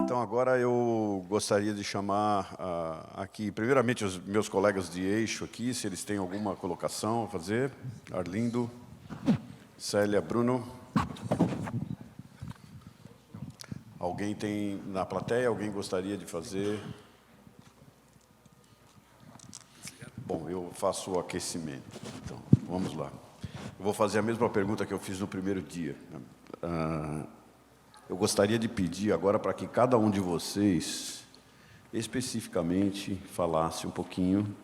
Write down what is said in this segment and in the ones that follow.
Então, agora eu gostaria de chamar aqui, primeiramente, os meus colegas de eixo aqui, se eles têm alguma colocação a fazer. Arlindo, Célia, Bruno. Alguém tem na plateia? Alguém gostaria de fazer? Bom, eu faço o aquecimento. Então, vamos lá. Eu vou fazer a mesma pergunta que eu fiz no primeiro dia. Eu gostaria de pedir agora para que cada um de vocês, especificamente, falasse um pouquinho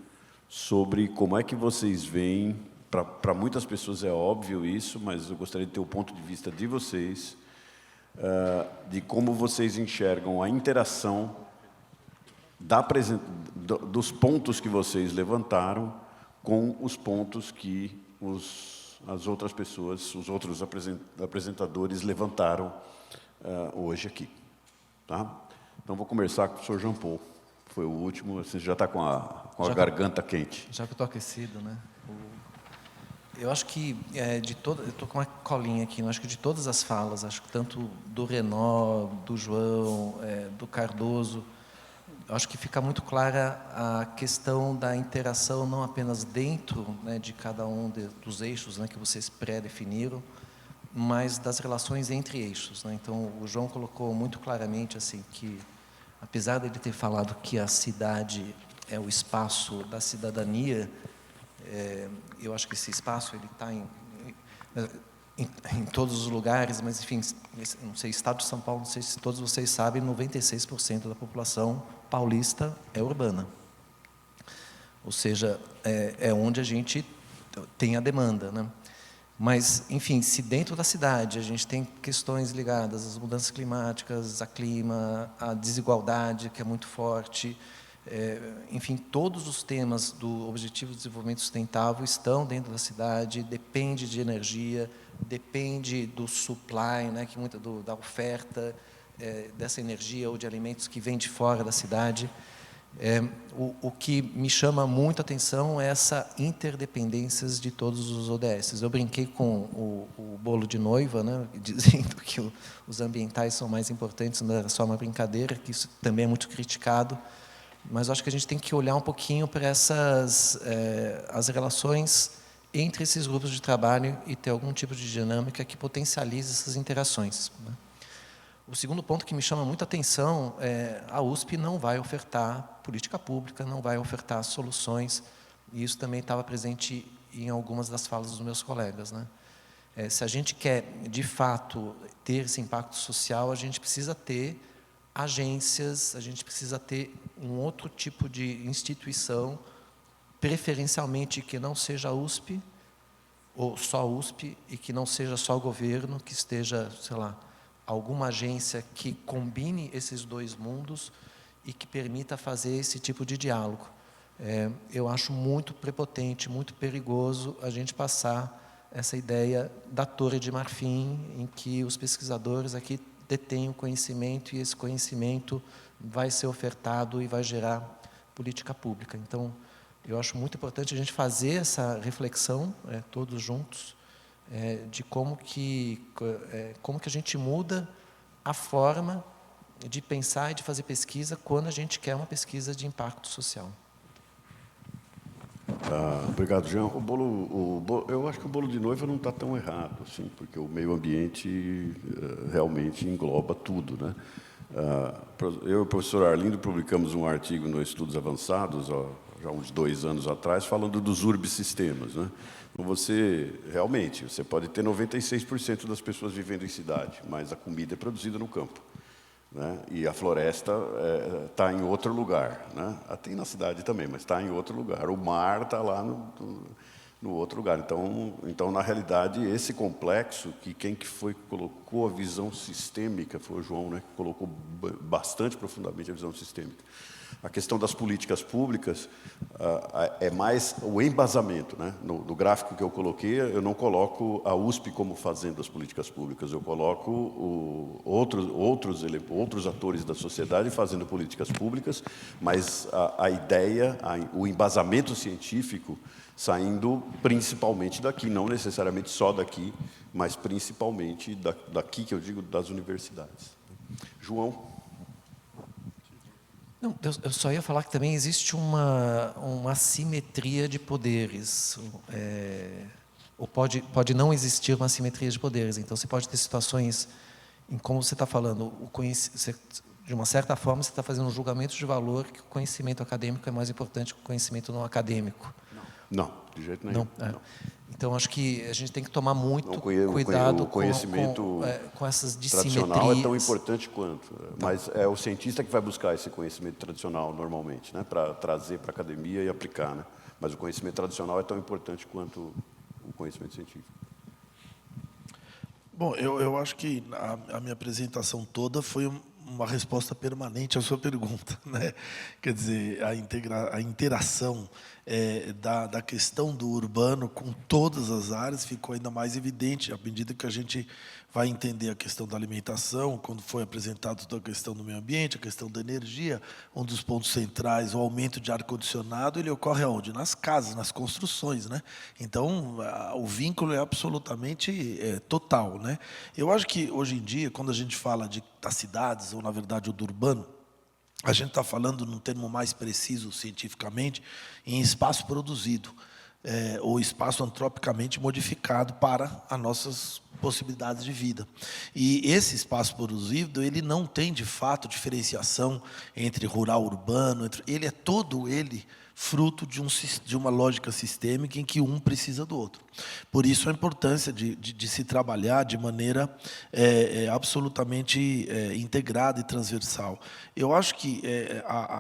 sobre como é que vocês veem, para muitas pessoas é óbvio isso, mas eu gostaria de ter o ponto de vista de vocês, de como vocês enxergam a interação dos pontos que vocês levantaram com os pontos que as outras pessoas, os outros apresentadores levantaram hoje aqui. Tá? Então, vou começar com o Sr. Jean Paul. Foi o último, você já está com a garganta quente. Já que eu estou aquecido, né? Eu acho que, eu estou com uma colinha aqui, eu acho que de todas as falas, acho que tanto do Renaud, do João, do Cardoso, eu acho que fica muito clara a questão da interação, não apenas dentro, né, de cada um dos eixos, né, que vocês pré-definiram, mas das relações entre eixos, né? Então, o João colocou muito claramente assim, que, apesar de ele ter falado que a cidade é o espaço da cidadania, eu acho que esse espaço ele está em todos os lugares, mas, enfim, não sei, Estado de São Paulo, não sei se todos vocês sabem, 96% da população paulista é urbana. Ou seja, é onde a gente tem a demanda, né? Mas, enfim, se dentro da cidade a gente tem questões ligadas às mudanças climáticas, a clima, a desigualdade, que é muito forte, enfim, todos os temas do Objetivo de Desenvolvimento Sustentável estão dentro da cidade, depende de energia, depende do supply, né, que da oferta dessa energia ou de alimentos que vem de fora da cidade. O que me chama muito a atenção é essa interdependências de todos os ODS. Eu brinquei com o bolo de noiva, né, dizendo que os ambientais são mais importantes, não era só uma brincadeira, que isso também é muito criticado, mas acho que a gente tem que olhar um pouquinho para as relações entre esses grupos de trabalho e ter algum tipo de dinâmica que potencialize essas interações, né? O segundo ponto que me chama muita atenção é a USP não vai ofertar política pública, não vai ofertar soluções, e isso também estava presente em algumas das falas dos meus colegas, né? Se a gente quer, de fato, ter esse impacto social, a gente precisa ter agências, a gente precisa ter um outro tipo de instituição, preferencialmente que não seja a USP, ou só a USP, e que não seja só o governo, que esteja, sei lá, alguma agência que combine esses dois mundos e que permita fazer esse tipo de diálogo. Eu acho muito prepotente, muito perigoso a gente passar essa ideia da Torre de Marfim, em que os pesquisadores aqui detêm o conhecimento e esse conhecimento vai ser ofertado e vai gerar política pública. Então, eu acho muito importante a gente fazer essa reflexão, todos juntos, de como que a gente muda a forma de pensar e de fazer pesquisa quando a gente quer uma pesquisa de impacto social. Obrigado, Jean. Eu acho que o bolo de noiva não está tão errado, assim, porque o meio ambiente realmente engloba tudo, né? Eu e o professor Arlindo publicamos um artigo no Estudos Avançados, já uns 2 anos atrás, falando dos urbicistemas, né? Realmente, você pode ter 96% das pessoas vivendo em cidade, mas a comida é produzida no campo, né? E a floresta está em outro lugar, né? Tem na cidade também, mas está em outro lugar. O mar está lá no outro lugar. Então, na realidade, esse complexo, que quem que foi que colocou a visão sistêmica, foi o João, né, que colocou bastante profundamente a visão sistêmica. A questão das políticas públicas é mais o embasamento, né? No gráfico que eu coloquei, eu não coloco a USP como fazendo as políticas públicas, eu coloco outros atores da sociedade fazendo políticas públicas, mas a ideia, o embasamento científico saindo principalmente daqui, não necessariamente só daqui, mas principalmente daqui, que eu digo, das universidades. João? Não, eu só ia falar que também existe uma assimetria de poderes. Ou pode não existir uma assimetria de poderes. Então, você pode ter situações em como você está falando, de uma certa forma, você está fazendo um julgamento de valor que o conhecimento acadêmico é mais importante que o conhecimento não acadêmico. Não, de jeito nenhum. Não. Então, acho que a gente tem que tomar muito cuidado o conhecimento com essas dissimetrias. tradicional é tão importante quanto. Mas é o cientista que vai buscar esse conhecimento tradicional normalmente, né, para trazer para a academia e aplicar. Né? Mas o conhecimento tradicional é tão importante quanto o conhecimento científico. Bom, eu acho que a minha apresentação toda foi uma resposta permanente à sua pergunta, né? Quer dizer, a interação da questão do urbano com todas as áreas ficou ainda mais evidente à medida que a gente vai entender a questão da alimentação, quando foi apresentado toda a questão do meio ambiente, a questão da energia, um dos pontos centrais, o aumento de ar-condicionado, ele ocorre aonde? Nas casas, nas construções, né? Então, o vínculo é absolutamente total, né? Eu acho que, hoje em dia, quando a gente fala das cidades, ou, na verdade, o do urbano, a gente está falando, num termo mais preciso cientificamente, em espaço produzido, ou espaço antropicamente modificado para as nossas possibilidades de vida. E esse espaço produzido, ele não tem, de fato, diferenciação entre rural e urbano, ele é todo ele fruto de uma lógica sistêmica em que um precisa do outro. Por isso, a importância de se trabalhar de maneira absolutamente integrada e transversal. Eu acho que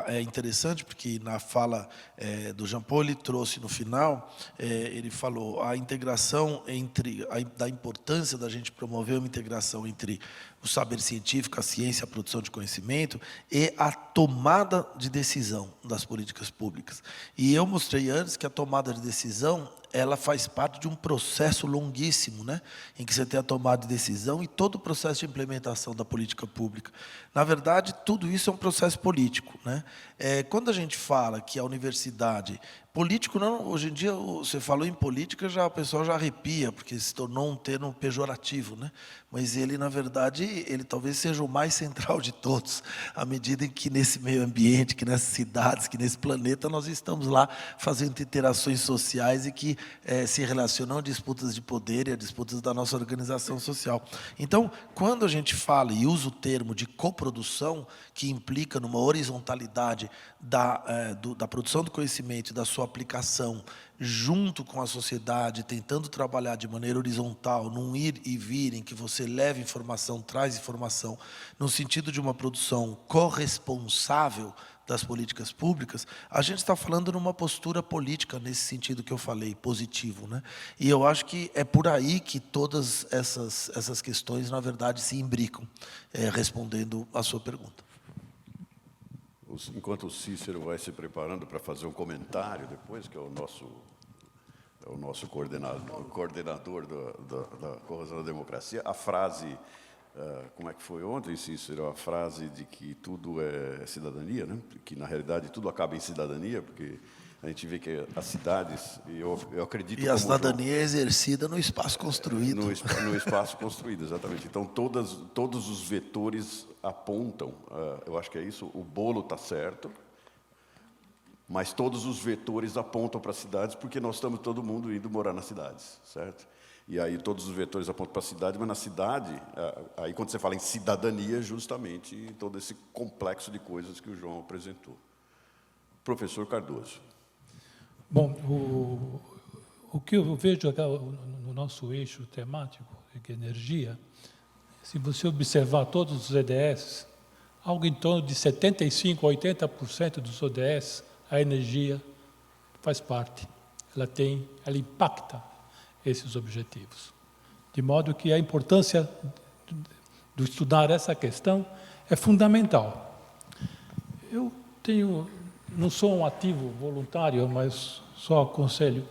é interessante, porque na fala do Jean Paul, ele trouxe no final, ele falou a integração da importância da gente promover uma integração entre o saber científico, a ciência, a produção de conhecimento e a tomada de decisão das políticas públicas. E eu mostrei antes que a tomada de decisão, ela faz parte de um processo longuíssimo, né? Em que você tem a tomada de decisão e todo o processo de implementação da política pública. Na verdade, tudo isso é um processo político, né? Quando a gente fala que a universidade... Político, não, hoje em dia, você falou em política, o pessoal já arrepia, porque se tornou um termo pejorativo, né? Mas ele, na verdade, ele talvez seja o mais central de todos, à medida em que nesse meio ambiente, que nessas cidades, que nesse planeta, nós estamos lá fazendo interações sociais e que se relacionam a disputas de poder e a disputas da nossa organização social. Então, quando a gente fala e usa o termo de coprodução, que implica numa horizontalidade da produção do conhecimento e da sua aplicação junto com a sociedade, tentando trabalhar de maneira horizontal, num ir e vir, em que você leva informação, traz informação, no sentido de uma produção corresponsável das políticas públicas, a gente está falando numa postura política, nesse sentido que eu falei, positivo, né? E eu acho que é por aí que todas essas questões, na verdade, se imbricam, respondendo à sua pergunta. Enquanto o Cícero vai se preparando para fazer um comentário depois, que é o nosso coordenador da Corrosão da Democracia, a frase, como é que foi ontem, Cícero? A frase de que tudo é cidadania, né? Que, na realidade, tudo acaba em cidadania, porque a gente vê que as cidades, e eu acredito... E a cidadania é exercida no espaço construído. No espaço construído, exatamente. Então, todos os vetores apontam, eu acho que é isso, o bolo está certo, mas todos os vetores apontam para as cidades, porque nós estamos todo mundo indo morar nas cidades, certo? E aí todos os vetores apontam para a cidade, mas na cidade, aí quando você fala em cidadania, justamente todo esse complexo de coisas que o João apresentou. Professor Cardoso. Bom, o que eu vejo aqui no nosso eixo temático, que é energia, se você observar todos os EDS, algo em torno de 75% a 80% dos ODS, a energia faz parte. Ela impacta esses objetivos. De modo que a importância de estudar essa questão é fundamental. Eu não sou um ativo voluntário, mas só aconselho.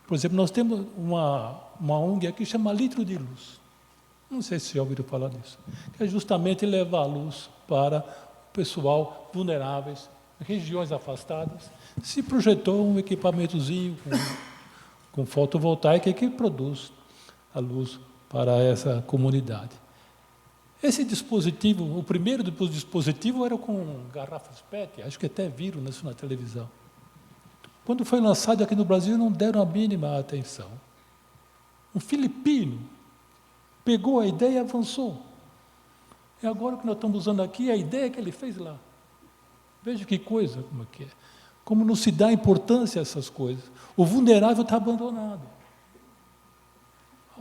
Por exemplo, nós temos uma ONG aqui que chama Litro de Luz. Não sei se já ouviram falar disso. Que é justamente levar a luz para o pessoal vulneráveis, regiões afastadas. Se projetou um equipamentozinho com com fotovoltaica que produz a luz para essa comunidade. Esse dispositivo, o primeiro dispositivo era com garrafas PET, acho que até viram isso na televisão. Quando foi lançado aqui no Brasil, não deram a mínima atenção. Um filipino pegou a ideia e avançou. E agora o que nós estamos usando aqui é a ideia que ele fez lá. Veja que coisa como é. Como não se dá importância a essas coisas. O vulnerável está abandonado.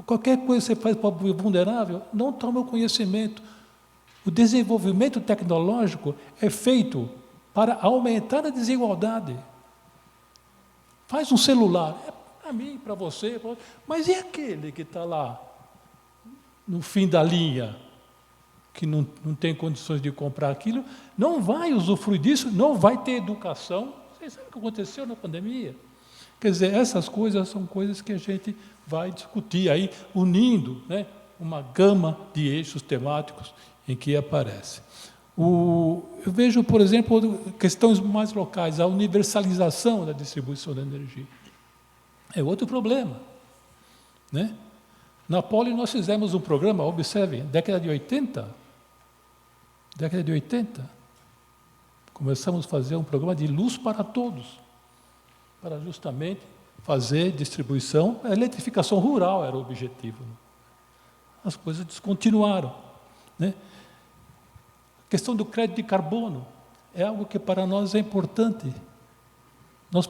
Qualquer coisa que você faz para o vulnerável, não toma o conhecimento. O desenvolvimento tecnológico é feito para aumentar a desigualdade. Faz um celular, é para mim, para você, mas e aquele que está lá, no fim da linha, que não tem condições de comprar aquilo, não vai usufruir disso, não vai ter educação. Vocês sabem o que aconteceu na pandemia? Quer dizer, essas coisas são coisas que a gente vai discutir aí, unindo, né, uma gama de eixos temáticos em que aparece. Eu vejo, por exemplo, questões mais locais, a universalização da distribuição da energia. É outro problema, né? Na Poli nós fizemos um programa, observem, década de 80, começamos a fazer um programa de luz para todos, para justamente fazer distribuição, a eletrificação rural era o objetivo. As coisas descontinuaram, né? A questão do crédito de carbono é algo que para nós é importante. Nós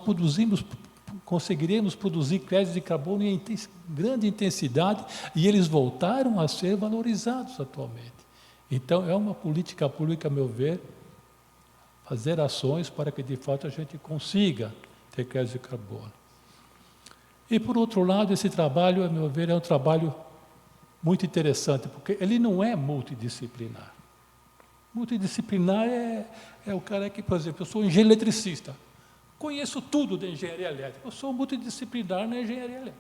conseguiremos produzir créditos de carbono em grande intensidade e eles voltaram a ser valorizados atualmente. Então, é uma política pública, a meu ver, fazer ações para que, de fato, a gente consiga ter créditos de carbono. E, por outro lado, esse trabalho, a meu ver, é um trabalho muito interessante, porque ele não é multidisciplinar. Multidisciplinar é o cara que, por exemplo, eu sou engenheiro eletricista, conheço tudo da engenharia elétrica, eu sou multidisciplinar na engenharia elétrica.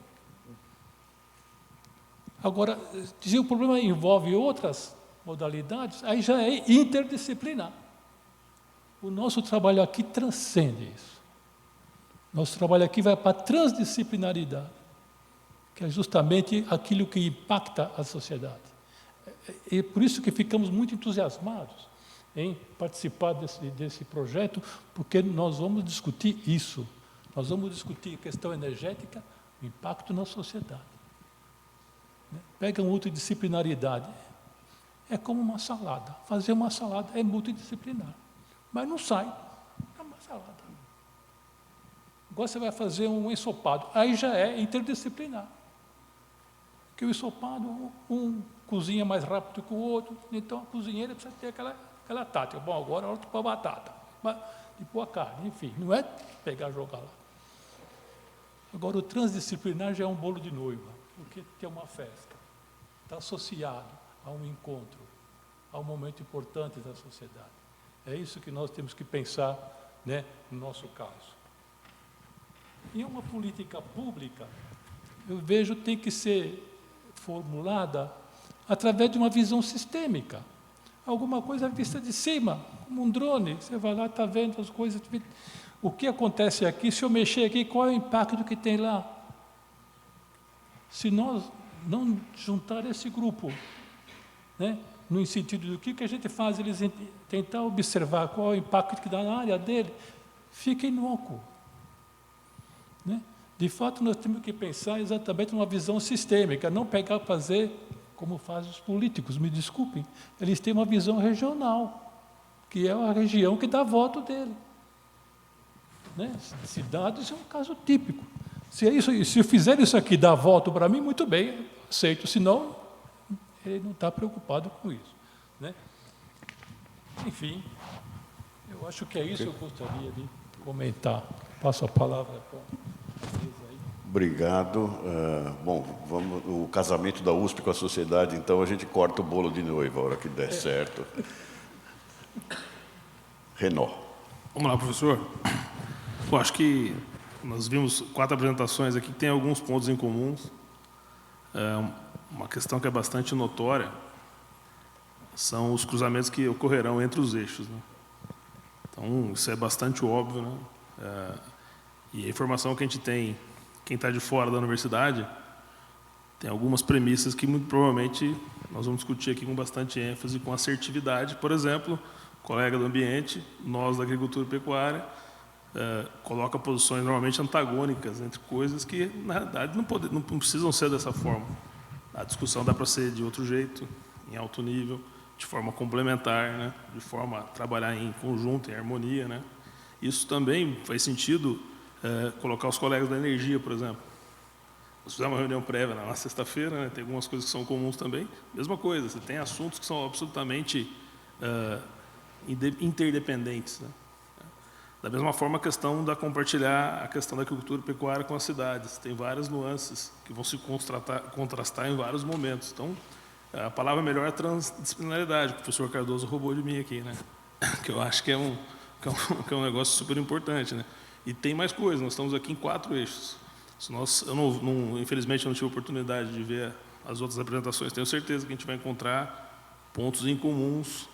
Agora, se o problema envolve outras modalidades, aí já é interdisciplinar. O nosso trabalho aqui transcende isso. Nosso trabalho aqui vai para a transdisciplinaridade, que é justamente aquilo que impacta a sociedade. É por isso que ficamos muito entusiasmados em participar desse projeto, porque nós vamos discutir isso. Nós vamos discutir a questão energética, o impacto na sociedade. Pega uma multidisciplinaridade. É como uma salada. Fazer uma salada é multidisciplinar. Mas não sai. É uma salada. Agora você vai fazer um ensopado. Aí já é interdisciplinar. Porque o ensopado, um cozinha mais rápido que o outro, então a cozinheira precisa ter aquela tática. Bom, agora é hora de pôr a batata, de pôr a carne, enfim, não é pegar e jogar lá. Agora, o transdisciplinar já é um bolo de noiva, porque tem uma festa, está associado a um encontro, a um momento importante da sociedade. É isso que nós temos que pensar, né, no nosso caso. E uma política pública, eu vejo, tem que ser formulada através de uma visão sistêmica. Alguma coisa vista de cima, como um drone. Você vai lá, está vendo as coisas. O que acontece aqui, se eu mexer aqui, qual é o impacto que tem lá? Se nós não juntar esse grupo, né, no sentido do que a gente faz, eles tentar observar qual é o impacto que dá na área dele, fica inócuo. Né? De fato, nós temos que pensar exatamente numa visão sistêmica, não pegar para fazer como fazem os políticos, me desculpem, eles têm uma visão regional, que é a região que dá voto dele. Né? Cidades é um caso típico. Se eu fizer isso aqui, dar voto para mim, muito bem, aceito, senão ele não está preocupado com isso. Né? Enfim, eu acho que é isso que eu gostaria de comentar. Passo a palavra para vocês aí. Obrigado. Bom, vamos o casamento da USP com a sociedade, então a gente corta o bolo de noiva a hora que der certo. Renó. Vamos lá, professor. Eu acho que nós vimos 4 apresentações aqui que tem alguns pontos em comuns. Uma questão que é bastante notória são os cruzamentos que ocorrerão entre os eixos. Né? Então, isso é bastante óbvio. Né? E a informação que a gente tem quem está de fora da universidade, tem algumas premissas que, muito provavelmente, nós vamos discutir aqui com bastante ênfase, com assertividade. Por exemplo, colega do ambiente, nós da agricultura e pecuária, coloca posições normalmente antagônicas entre coisas que, na realidade, não precisam ser dessa forma. A discussão dá para ser de outro jeito, em alto nível, de forma complementar, né? De forma a trabalhar em conjunto, em harmonia, né? Isso também faz sentido colocar os colegas da energia, por exemplo. Nós fizemos uma reunião prévia na sexta-feira, né? Tem algumas coisas que são comuns também. Mesma coisa, você tem assuntos que são absolutamente interdependentes, né? Da mesma forma, a questão da compartilhar a questão da agricultura e pecuária com as cidades. Tem várias nuances que vão se contrastar em vários momentos. Então, a palavra melhor é transdisciplinaridade, que o professor Cardoso roubou de mim aqui, né? Que eu acho que é um negócio super importante, né? E tem mais coisas, nós estamos aqui em 4 eixos. Infelizmente, eu não tive a oportunidade de ver as outras apresentações, tenho certeza que a gente vai encontrar pontos em comuns,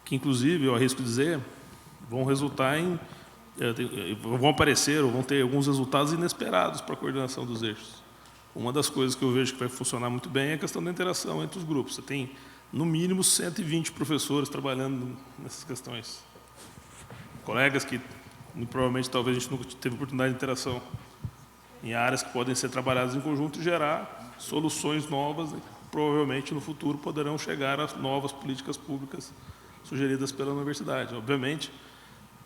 que, inclusive, eu arrisco dizer, vão resultar vão aparecer ou vão ter alguns resultados inesperados para a coordenação dos eixos. Uma das coisas que eu vejo que vai funcionar muito bem é a questão da interação entre os grupos. Você tem, no mínimo, 120 professores trabalhando nessas questões. Colegas que, muito provavelmente, talvez a gente nunca teve oportunidade de interação, em áreas que podem ser trabalhadas em conjunto e gerar soluções novas, e provavelmente, no futuro, poderão chegar a novas políticas públicas sugeridas pela universidade. Obviamente,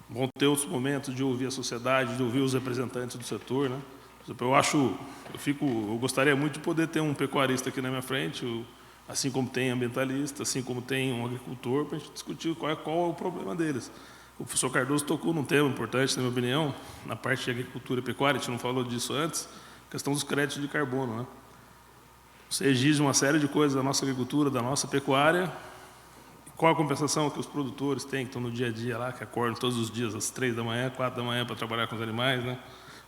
vão ter outros momentos de ouvir a sociedade, de ouvir os representantes do setor, né? Eu gostaria muito de poder ter um pecuarista aqui na minha frente, assim como tem ambientalista, assim como tem um agricultor, para a gente discutir qual é o problema deles. O professor Cardoso tocou num tema importante, na minha opinião, na parte de agricultura e pecuária, a gente não falou disso antes, a questão dos créditos de carbono, né? Você exige uma série de coisas da nossa agricultura, da nossa pecuária. Qual a compensação que os produtores têm, que estão no dia a dia lá, que acordam todos os dias às 3 da manhã, 4 da manhã para trabalhar com os animais, né?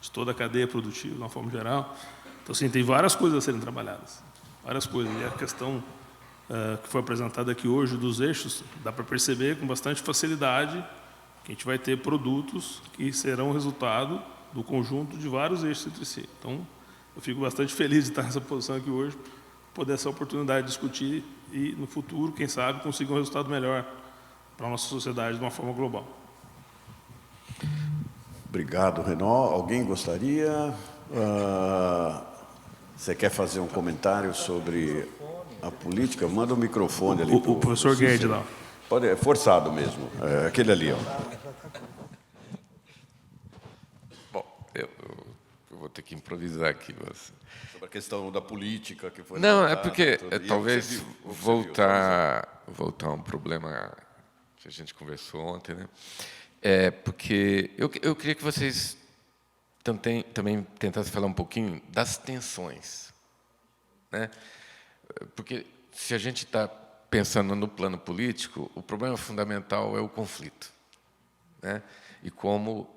De toda a cadeia produtiva, de uma forma geral. Então, assim, tem várias coisas a serem trabalhadas. Várias coisas. E a questão que foi apresentada aqui hoje dos eixos, dá para perceber com bastante facilidade que a gente vai ter produtos que serão resultado do conjunto de vários eixos entre si. Então, eu fico bastante feliz de estar nessa posição aqui hoje, poder essa oportunidade de discutir e, no futuro, quem sabe, conseguir um resultado melhor para a nossa sociedade de uma forma global. Obrigado, Renan. Alguém gostaria? Você quer fazer um comentário sobre a política? Manda o microfone ali. O professor Guedes lá. Pode, é forçado mesmo. É aquele ali, ó. Bom, eu vou ter que improvisar aqui. Mas... Sobre a questão da política que foi... Não, é porque talvez voltar a um problema que a gente conversou ontem, né? Porque eu queria que vocês também tentassem falar um pouquinho das tensões, né? Porque se a gente está pensando no plano político, o problema fundamental é o conflito, né? E como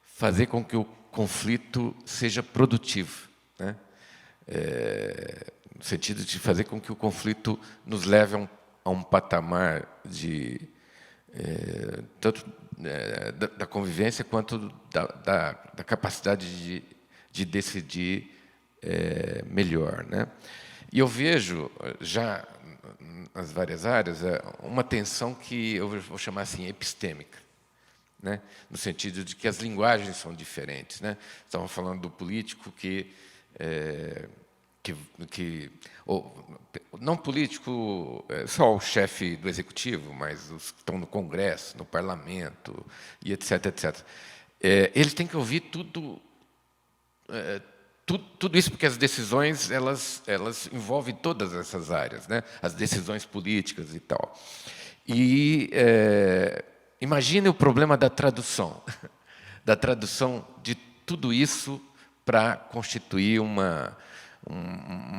fazer com que o conflito seja produtivo, né? No sentido de fazer com que o conflito nos leve a um patamar tanto da convivência quanto da capacidade de decidir melhor, né? E eu vejo, já nas várias áreas, uma tensão que eu vou chamar assim epistêmica, né? No sentido de que as linguagens são diferentes, né? Estamos falando do político não político só o chefe do executivo, mas os que estão no Congresso, no Parlamento, e etc, etc. Eles têm que ouvir tudo isso, porque as decisões elas envolvem todas essas áreas, né? As decisões políticas e tal. E imagine o problema da tradução de tudo isso para constituir uma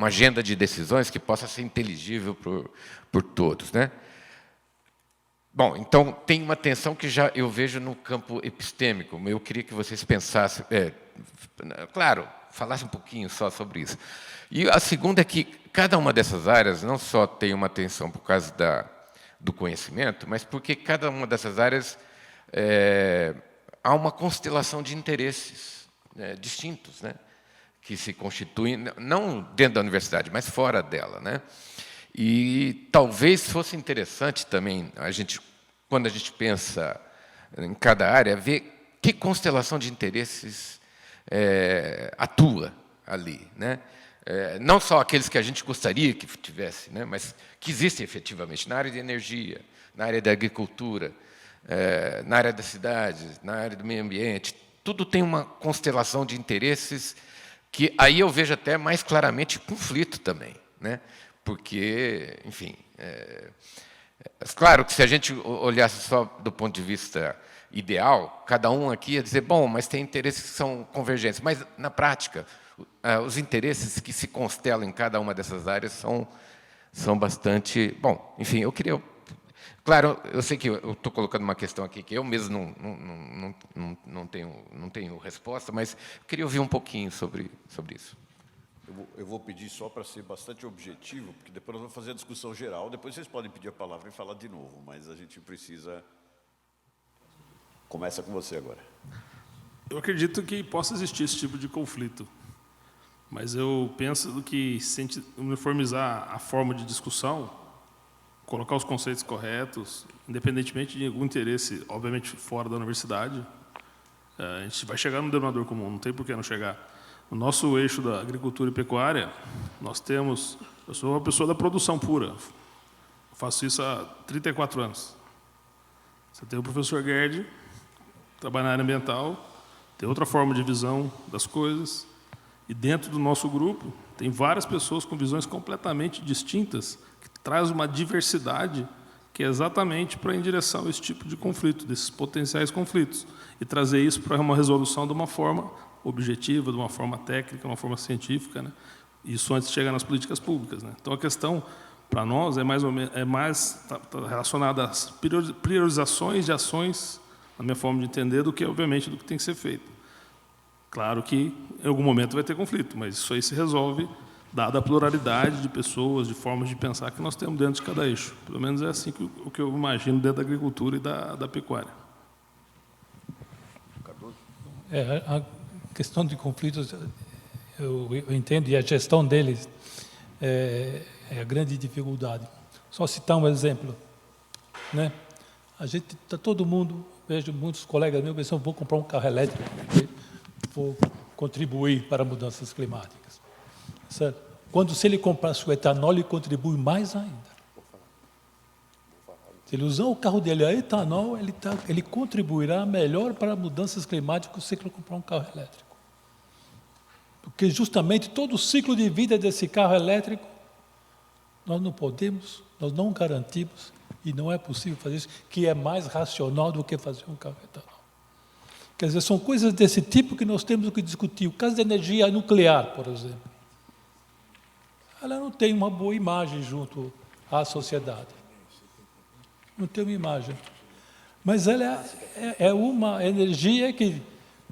agenda de decisões que possa ser inteligível por todos, né? Bom, então tem uma tensão que já eu vejo no campo epistêmico. Eu queria que vocês pensassem, claro, falassem um pouquinho só sobre isso. E a segunda é que cada uma dessas áreas não só tem uma tensão por causa do conhecimento, mas porque cada uma dessas áreas há uma constelação de interesses, né, distintos, né, que se constituem, não dentro da universidade, mas fora dela, né? E talvez fosse interessante também, quando a gente pensa em cada área, ver que constelação de interesses atua ali, né? Não só aqueles que a gente gostaria que tivesse, né, mas que existem efetivamente na área de energia, na área da agricultura, na área das cidades, na área do meio ambiente. Tudo tem uma constelação de interesses que aí eu vejo até mais claramente conflito também, né? Porque, enfim, claro que se a gente olhasse só do ponto de vista ideal, cada um aqui ia dizer, bom, mas tem interesses que são convergentes, mas na prática os interesses que se constelam em cada uma dessas áreas são bastante... Bom, enfim, eu queria... Claro, eu sei que eu estou colocando uma questão aqui que eu mesmo não tenho resposta, mas eu queria ouvir um pouquinho sobre isso. Eu vou pedir só para ser bastante objetivo, porque depois nós vamos fazer a discussão geral, depois vocês podem pedir a palavra e falar de novo, mas a gente precisa... Começa com você agora. Eu acredito que possa existir esse tipo de conflito, mas eu penso que se a gente uniformizar a forma de discussão, colocar os conceitos corretos, independentemente de algum interesse, obviamente, fora da universidade, a gente vai chegar no denominador comum, não tem por que não chegar. No nosso eixo da agricultura e pecuária, eu sou uma pessoa da produção pura, eu faço isso há 34 anos. Você tem o professor Gerd, trabalha na área ambiental, tem outra forma de visão das coisas, e dentro do nosso grupo tem várias pessoas com visões completamente distintas, que traz uma diversidade que é exatamente para ir em direção a esse tipo de conflito, desses potenciais conflitos, e trazer isso para uma resolução de uma forma objetiva, de uma forma técnica, de uma forma científica, né? Isso antes de chegar nas políticas públicas, né? Então, a questão, para nós, tá relacionada às priorizações de ações, na minha forma de entender, do que, obviamente, do que tem que ser feito. Claro que, em algum momento, vai ter conflito, mas isso aí se resolve dada a pluralidade de pessoas, de formas de pensar que nós temos dentro de cada eixo. Pelo menos é assim o que eu imagino dentro da agricultura e da pecuária. A questão de conflitos, eu entendo, e a gestão deles é a grande dificuldade. Só citar um exemplo, né? A gente está todo mundo, vejo muitos colegas meus pensando, vou comprar um carro elétrico, vou contribuir para mudanças climáticas. Certo? Quando se ele comprasse o etanol, ele contribui mais ainda. Se ele usar o carro dele a etanol, ele contribuirá melhor para mudanças climáticas se ele comprar um carro elétrico. Porque justamente todo o ciclo de vida desse carro elétrico, nós não podemos, nós não garantimos, e não é possível fazer isso, que é mais racional do que fazer um carro etanol. Quer dizer, são coisas desse tipo que nós temos que discutir. O caso da energia nuclear, por exemplo. Ela não tem uma boa imagem junto à sociedade. Não tem uma imagem. Mas ela é uma energia que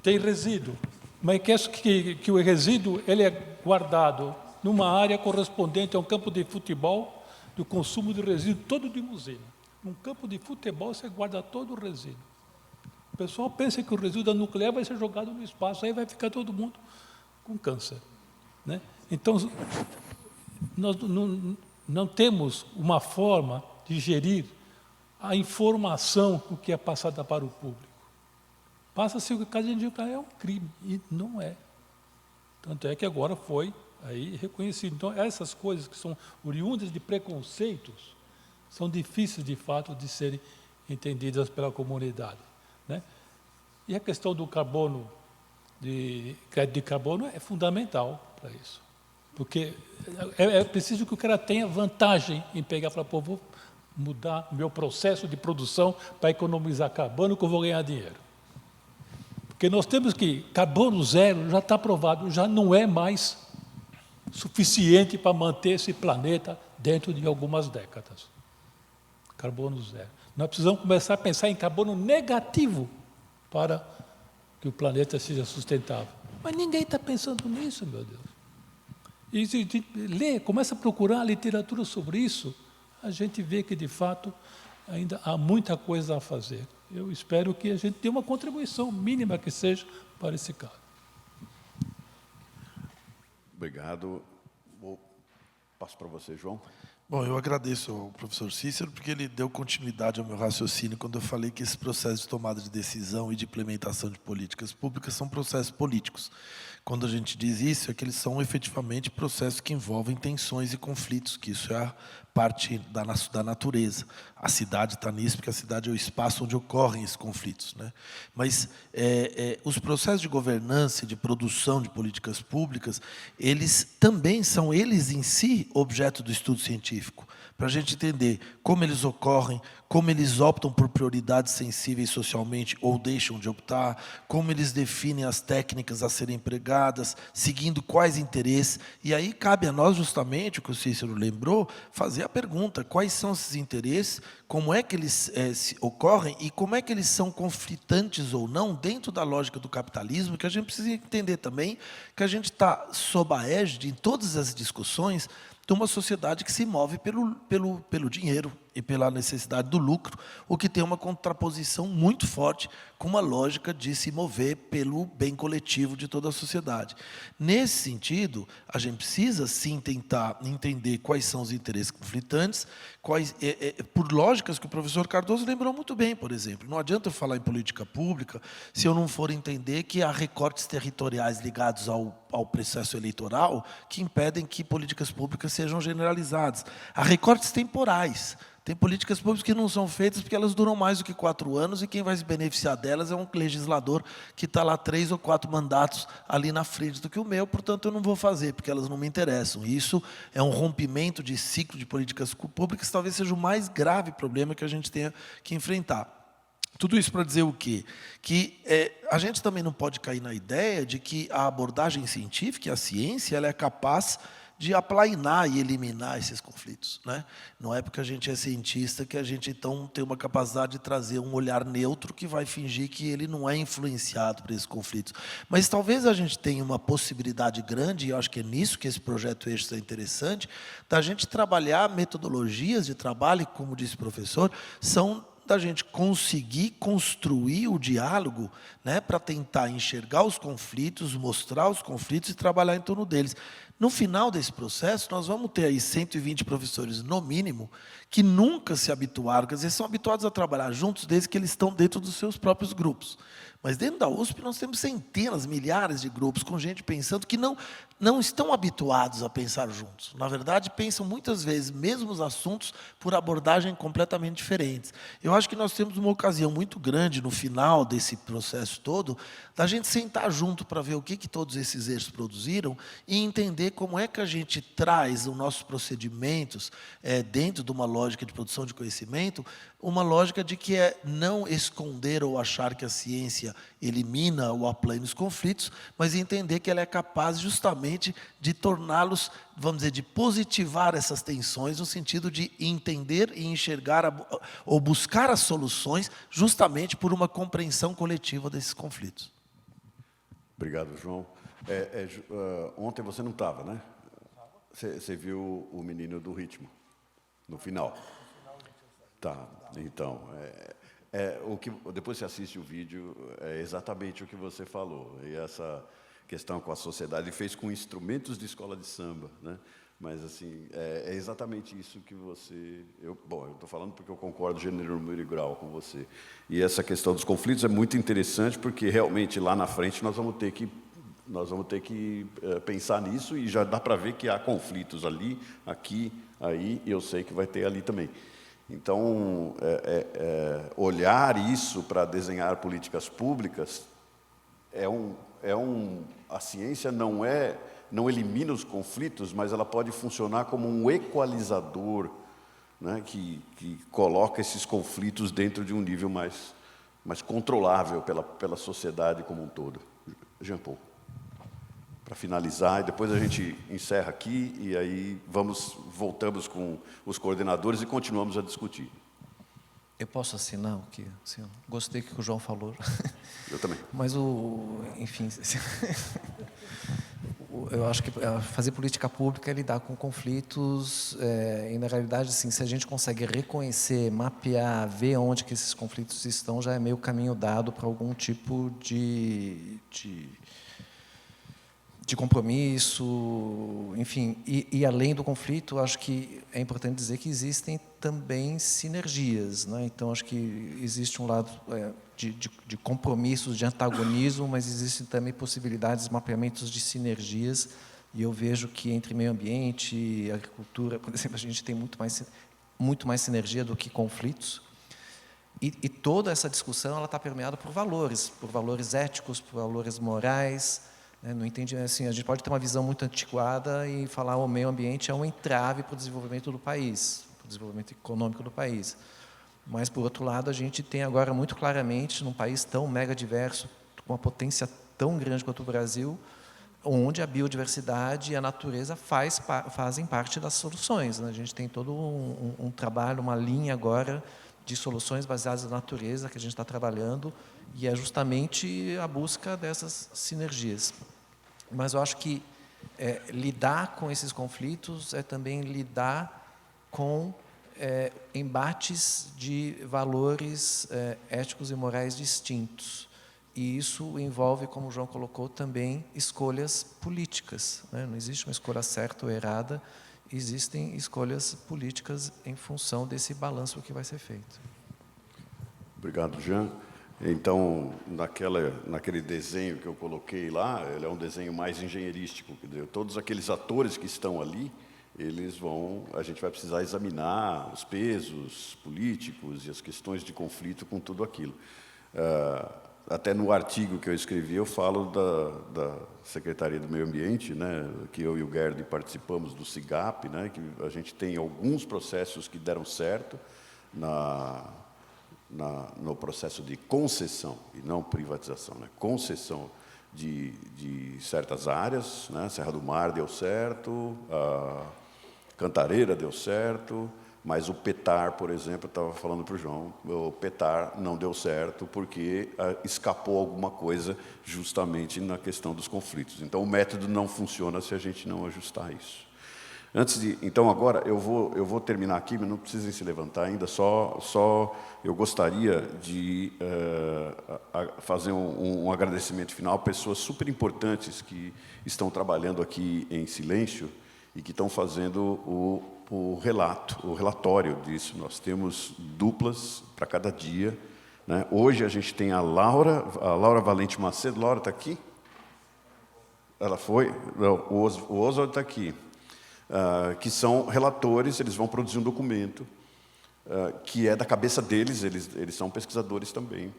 tem resíduo. Mas que o resíduo ele é guardado numa área correspondente a um campo de futebol, do consumo de resíduo todo de usina. Num campo de futebol, você guarda todo o resíduo. O pessoal pensa que o resíduo nuclear vai ser jogado no espaço, aí vai ficar todo mundo com câncer, né? Então, nós não temos uma forma de gerir a informação que é passada para o público. Passa-se que o caso de nuclear é um crime, e não é. Tanto é que agora foi aí reconhecido. Então, essas coisas que são oriundas de preconceitos são difíceis, de fato, de serem entendidas pela comunidade, né? E a questão do carbono, de crédito de carbono, é fundamental para isso. Porque é preciso que o cara tenha vantagem em pegar e falar, pô, vou mudar meu processo de produção para economizar carbono que eu vou ganhar dinheiro. Porque nós temos que, carbono zero já está provado, já não é mais suficiente para manter esse planeta dentro de algumas décadas. Carbono zero. Nós precisamos começar a pensar em carbono negativo para que o planeta seja sustentável. Mas ninguém está pensando nisso, meu Deus. E se lê, começa a procurar literatura sobre isso, a gente vê que, de fato, ainda há muita coisa a fazer. eu espero que a gente tenha uma contribuição mínima que seja para esse caso. Obrigado. Passo para você, João. Bom, eu agradeço ao professor Cícero, porque ele deu continuidade ao meu raciocínio quando eu falei que esse processo de tomada de decisão e de implementação de políticas públicas são processos políticos. Quando a gente diz isso, é que eles são efetivamente processos que envolvem tensões e conflitos, que isso é a parte da natureza. A cidade está nisso, porque a cidade é o espaço onde ocorrem esses conflitos, né? Mas os processos de governança e de produção de políticas públicas, eles também são, eles em si, objeto do estudo científico, para a gente entender como eles ocorrem, como eles optam por prioridades sensíveis socialmente ou deixam de optar, como eles definem as técnicas a serem empregadas, seguindo quais interesses. E aí cabe a nós, justamente, o que o Cícero lembrou, fazer a pergunta: quais são esses interesses, como é que eles ocorrem e como é que eles são conflitantes ou não dentro da lógica do capitalismo, que a gente precisa entender também que a gente está sob a égide, em todas as discussões, de uma sociedade que se move pelo dinheiro e pela necessidade do lucro, o que tem uma contraposição muito forte com uma lógica de se mover pelo bem coletivo de toda a sociedade. Nesse sentido, a gente precisa, sim, tentar entender quais são os interesses conflitantes, por lógicas que o professor Cardoso lembrou muito bem, por exemplo. Não adianta eu falar em política pública se eu não for entender que há recortes territoriais ligados ao processo eleitoral que impedem que políticas públicas sejam generalizadas. Há recortes temporais. Tem políticas públicas que não são feitas porque elas duram mais do que 4 anos e quem vai se beneficiar delas é um legislador que está lá 3 ou 4 mandatos ali na frente do que o meu, portanto eu não vou fazer, porque elas não me interessam. E isso é um rompimento de ciclo de políticas públicas, talvez seja o mais grave problema que a gente tenha que enfrentar. Tudo isso para dizer o quê? Que a gente também não pode cair na ideia de que a abordagem científica, a ciência, ela é capaz de aplainar e eliminar esses conflitos, né? Não é porque a gente é cientista que a gente, então, tem uma capacidade de trazer um olhar neutro que vai fingir que ele não é influenciado por esses conflitos. Mas talvez a gente tenha uma possibilidade grande, e eu acho que é nisso que esse projeto Eixos é interessante, da gente trabalhar metodologias de trabalho, como disse o professor, são da gente conseguir construir o diálogo, né, para tentar enxergar os conflitos, mostrar os conflitos e trabalhar em torno deles. No final desse processo, nós vamos ter aí 120 professores, no mínimo, que nunca se habituaram, quer dizer, são habituados a trabalhar juntos desde que eles estão dentro dos seus próprios grupos. Mas dentro da USP nós temos centenas, milhares de grupos com gente pensando que não estão habituados a pensar juntos. Na verdade, pensam muitas vezes mesmos assuntos por abordagem completamente diferentes. Eu acho que nós temos uma ocasião muito grande no final desse processo todo da gente sentar junto para ver o que todos esses eixos produziram e entender como é que a gente traz os nossos procedimentos dentro de uma lógica de produção de conhecimento, uma lógica de que é não esconder ou achar que a ciência elimina ou aplana os conflitos, mas entender que ela é capaz justamente de torná-los, vamos dizer, de positivar essas tensões no sentido de entender e enxergar ou buscar as soluções justamente por uma compreensão coletiva desses conflitos. Obrigado, João. Ontem você não estava, né? Você viu o menino do ritmo, no final. Tá, então, depois você assiste o vídeo, é exatamente o que você falou. E essa questão com a sociedade, ele fez com instrumentos de escola de samba, né? Mas, assim, é exatamente isso que você... eu estou falando porque eu concordo gênero, número e grau com você. E essa questão dos conflitos é muito interessante, porque realmente lá na frente nós vamos ter que pensar nisso, e já dá para ver que há conflitos ali, aqui, aí, e eu sei que vai ter ali também. Então, olhar isso para desenhar políticas públicas a ciência não elimina os conflitos, mas ela pode funcionar como um equalizador, né, que coloca esses conflitos dentro de um nível mais controlável pela sociedade como um todo. Jean Paul. Para finalizar, e depois a gente encerra aqui, e aí voltamos com os coordenadores e continuamos a discutir. Eu posso assinar o que... Assim, gostei do que o João falou. Eu também. Mas, enfim... eu acho que fazer política pública é lidar com conflitos, e na realidade, assim, se a gente consegue reconhecer, mapear, ver onde que esses conflitos estão, já é meio caminho dado para algum tipo de compromisso, enfim. E além do conflito, acho que é importante dizer que existem também sinergias, né? Então, acho que existe um lado de compromissos, de antagonismo, mas existem também possibilidades, mapeamentos de sinergias, e eu vejo que entre meio ambiente e agricultura, por exemplo, a gente tem muito mais sinergia do que conflitos. E toda essa discussão ela está permeada por valores éticos, por valores morais. Não entende, assim, a gente pode ter uma visão muito antiquada e falar que o meio ambiente é um entrave para o desenvolvimento do país, para o desenvolvimento econômico do país. Mas, por outro lado, a gente tem agora muito claramente, num país tão mega diverso, com uma potência tão grande quanto o Brasil, onde a biodiversidade e a natureza fazem parte das soluções, né? A gente tem todo um trabalho, uma linha agora de soluções baseadas na natureza que a gente está trabalhando, e é justamente a busca dessas sinergias. Mas eu acho que lidar com esses conflitos é também lidar com embates de valores éticos e morais distintos. E isso envolve, como o João colocou, também escolhas políticas, né? Não existe uma escolha certa ou errada, existem escolhas políticas em função desse balanço que vai ser feito. Obrigado, Jean. Então, naquele desenho que eu coloquei lá, ele é um desenho mais engenheirístico, quer dizer, todos aqueles atores que estão ali, a gente vai precisar examinar os pesos políticos e as questões de conflito com tudo aquilo. Até no artigo que eu escrevi, eu falo da Secretaria do Meio Ambiente, né, que eu e o Gerd participamos do SIGAP, né, que a gente tem alguns processos que deram certo no processo de concessão, e não privatização, né, concessão de certas áreas, né, Serra do Mar deu certo, a Cantareira deu certo, mas o PETAR, por exemplo, eu estava falando para o João, o PETAR não deu certo porque escapou alguma coisa justamente na questão dos conflitos. Então, o método não funciona se a gente não ajustar isso. Então, agora, eu vou terminar aqui, mas não precisem se levantar ainda, só eu gostaria de fazer um agradecimento final a pessoas super importantes que estão trabalhando aqui em silêncio e que estão fazendo o relatório disso. Nós temos duplas para cada dia, né? Hoje a gente tem a Laura Valente Macedo. Laura está aqui? Ela foi? Não, o Oswald está aqui. Que são relatores, eles vão produzir um documento que é da cabeça deles, eles são pesquisadores também.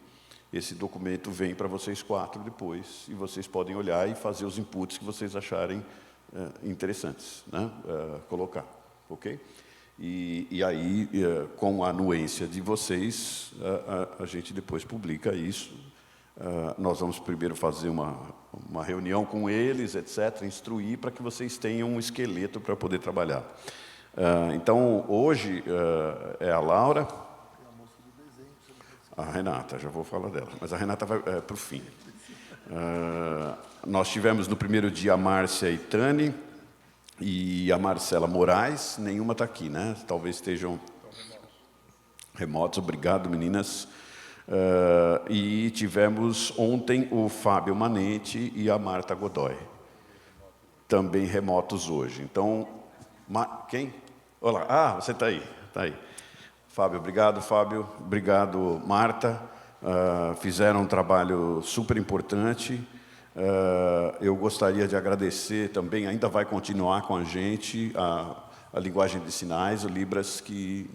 Esse documento vem para vocês 4 depois, e vocês podem olhar e fazer os inputs que vocês acharem interessantes, né? Colocar, ok? E aí, com a anuência de vocês, a gente depois publica isso. Nós vamos primeiro fazer uma reunião com eles, etc., instruir para que vocês tenham um esqueleto para poder trabalhar. Então, hoje é a Laura, a Renata, já vou falar dela, mas a Renata vai para o fim. Nós tivemos no primeiro dia a Márcia Itani e a Marcela Moraes, nenhuma está aqui, né? Talvez estejam remotos. Obrigado, meninas. E tivemos ontem o Fábio Manente e a Marta Godoy, também remotos hoje. Então, quem? Olá, você está aí, está aí. Fábio, obrigado, Fábio. Obrigado, Marta. Fizeram um trabalho super importante. Eu gostaria de agradecer também, ainda vai continuar com a gente, a linguagem de sinais, o Libras, que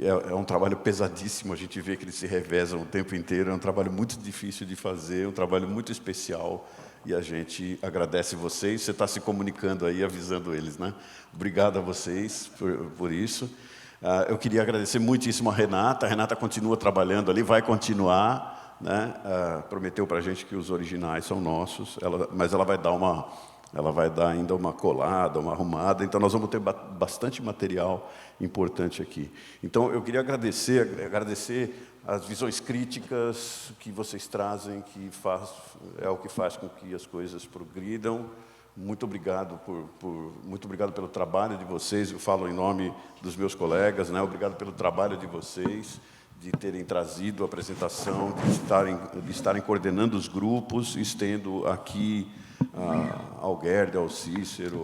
é um trabalho pesadíssimo, a gente vê que eles se revezam o tempo inteiro, é um trabalho muito difícil de fazer, um trabalho muito especial, e a gente agradece vocês. Você está se comunicando aí, avisando eles, né? Obrigado a vocês por isso. Eu queria agradecer muitíssimo a Renata continua trabalhando ali, vai continuar, né? Prometeu para a gente que os originais são nossos, mas ela vai dar ela vai dar ainda uma colada, uma arrumada, então nós vamos ter bastante material importante aqui. Então, eu queria agradecer as visões críticas que vocês trazem, que é o que faz com que as coisas progridam. Muito obrigado muito obrigado pelo trabalho de vocês. Eu falo em nome dos meus colegas, né? Obrigado pelo trabalho de vocês, de terem trazido a apresentação, de estarem coordenando os grupos, estendo aqui ao Gerd, ao Cícero,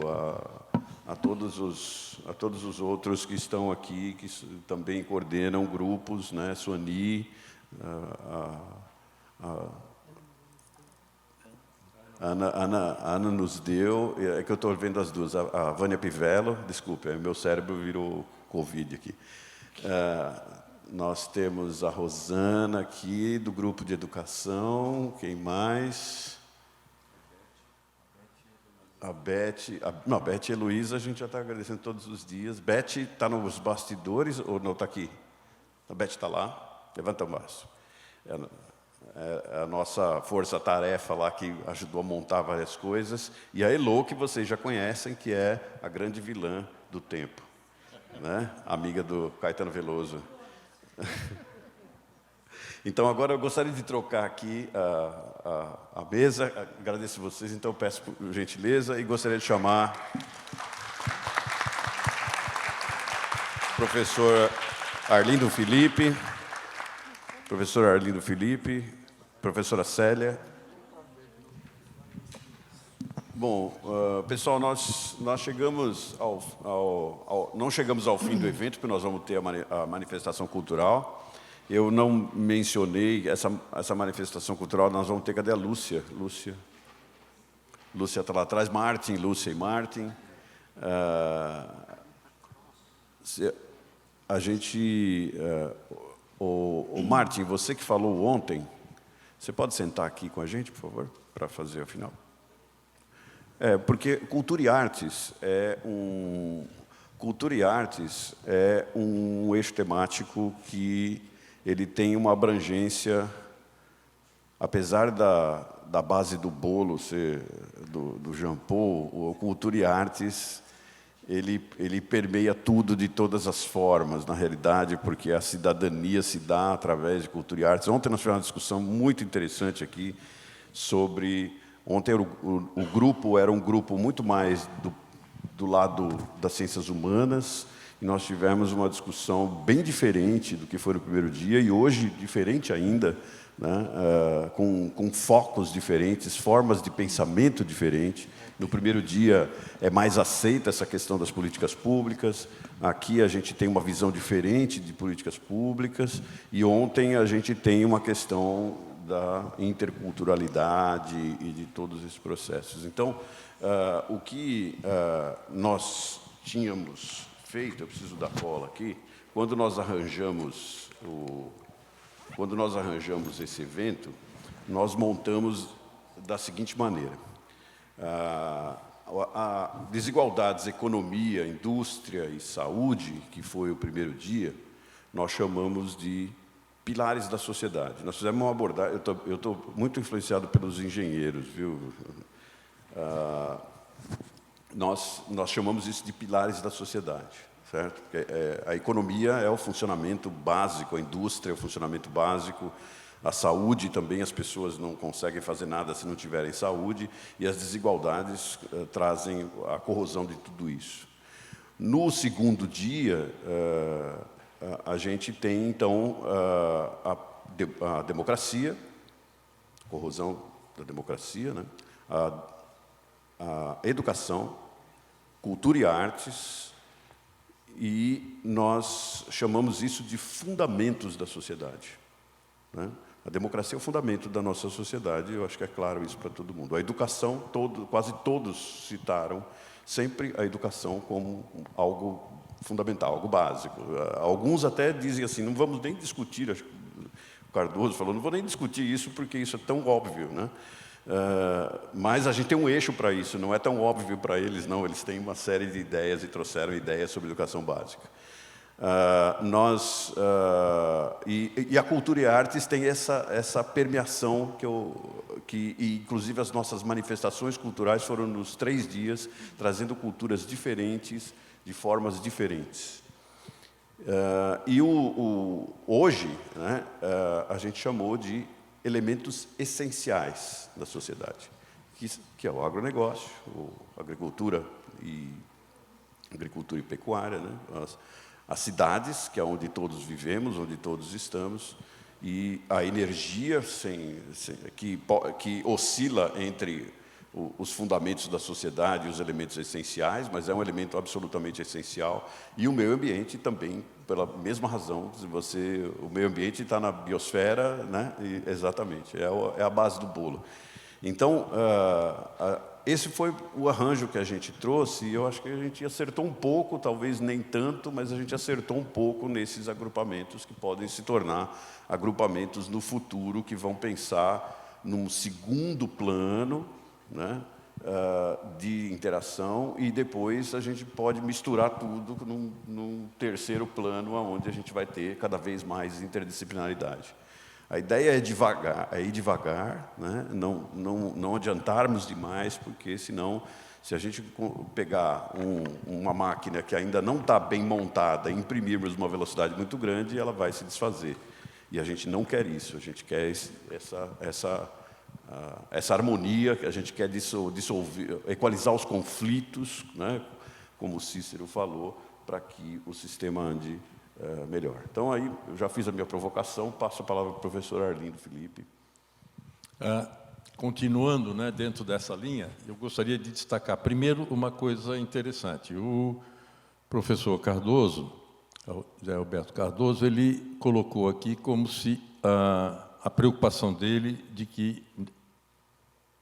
a todos os outros que estão aqui, que também coordenam grupos, né? Suani, a Ana nos deu, é que eu estou vendo as duas, a Vânia Pivello, desculpe, meu cérebro virou Covid aqui. Nós temos a Rosana aqui, do grupo de educação, quem mais? A Beth, não, a Beth e a Heloísa, a gente já está agradecendo todos os dias. Beth está nos bastidores, ou não está aqui? A Beth está lá, levanta o braço. É a nossa força-tarefa lá que ajudou a montar várias coisas. E a Elo, que vocês já conhecem, que é a grande vilã do tempo, né? Amiga do Caetano Veloso. Então, agora eu gostaria de trocar aqui a mesa. Agradeço vocês, então peço por gentileza e gostaria de chamar o professor Arlindo Felipe, professora Célia. Bom, pessoal, nós chegamos não chegamos ao fim do evento, porque nós vamos ter a manifestação cultural. Eu não mencionei essa manifestação cultural, nós vamos ter, cadê a Lúcia? Lúcia está lá atrás, Lúcia e Martin. A gente... o Martin, você que falou ontem, você pode sentar aqui com a gente, por favor, para fazer a final? Porque Cultura e Artes é um eixo temático que ele tem uma abrangência, apesar da base do bolo ser do Jean Paul, o Cultura e Artes, ele permeia tudo de todas as formas, na realidade, porque a cidadania se dá através de Cultura e Artes. Ontem nós tivemos uma discussão muito interessante aqui sobre... Ontem o grupo era um grupo muito mais do lado das ciências humanas, e nós tivemos uma discussão bem diferente do que foi no primeiro dia, e hoje diferente ainda, né? Com focos diferentes, formas de pensamento diferentes. No primeiro dia é mais aceita essa questão das políticas públicas, aqui a gente tem uma visão diferente de políticas públicas, e ontem a gente tem uma questão da interculturalidade e de todos esses processos. Então, o que nós tínhamos feito, eu preciso da cola aqui, quando nós arranjamos esse evento, nós montamos da seguinte maneira: desigualdades, economia, indústria e saúde, que foi o primeiro dia, nós chamamos de pilares da sociedade. Nós fizemos uma abordagem, eu estou muito influenciado pelos engenheiros, viu? Nós chamamos isso de pilares da sociedade, certo? Porque, a economia é o funcionamento básico, a indústria é o funcionamento básico, a saúde também, as pessoas não conseguem fazer nada se não tiverem saúde, e as desigualdades trazem a corrosão de tudo isso. No segundo dia, a gente tem, então, a democracia, corrosão da democracia, né? A educação, cultura e artes, e nós chamamos isso de fundamentos da sociedade, né? A democracia é o fundamento da nossa sociedade, eu acho que é claro isso para todo mundo. A educação, quase todos citaram sempre a educação como algo fundamental, algo básico. Alguns até dizem assim, não vamos nem discutir, acho que o Cardoso falou, não vou nem discutir isso porque isso é tão óbvio, né? Mas a gente tem um eixo para isso, não é tão óbvio para eles, não. Eles têm uma série de ideias e trouxeram ideias sobre educação básica. E a cultura e artes tem essa permeação que inclusive as nossas manifestações culturais foram nos 3 dias, trazendo culturas diferentes, de formas diferentes. Hoje, né, a gente chamou de elementos essenciais da sociedade, que é o agronegócio, agricultura e pecuária, né? As cidades, que é onde todos vivemos, onde todos estamos, e a energia que oscila entre os fundamentos da sociedade e os elementos essenciais, mas é um elemento absolutamente essencial, e o meio ambiente também, pela mesma razão. O meio ambiente está na biosfera, né? Exatamente, é a base do bolo. Então, esse foi o arranjo que a gente trouxe, e eu acho que a gente acertou um pouco, talvez nem tanto, mas a gente acertou um pouco nesses agrupamentos que podem se tornar agrupamentos no futuro, que vão pensar num segundo plano, né, de interação, e depois a gente pode misturar tudo num terceiro plano, onde a gente vai ter cada vez mais interdisciplinaridade. A ideia é ir devagar, né? Não adiantarmos demais, porque senão, se a gente pegar uma máquina que ainda não está bem montada e imprimirmos uma velocidade muito grande, ela vai se desfazer. E a gente não quer isso, a gente quer essa harmonia, que a gente quer dissolver, equalizar os conflitos, né? Como o Cícero falou, para que o sistema ande melhor. Então, aí, eu já fiz a minha provocação, passo a palavra para o professor Arlindo Felipe. Continuando, né, dentro dessa linha, eu gostaria de destacar, primeiro, uma coisa interessante. O professor Cardoso, José Alberto Cardoso, ele colocou aqui como se a preocupação dele de que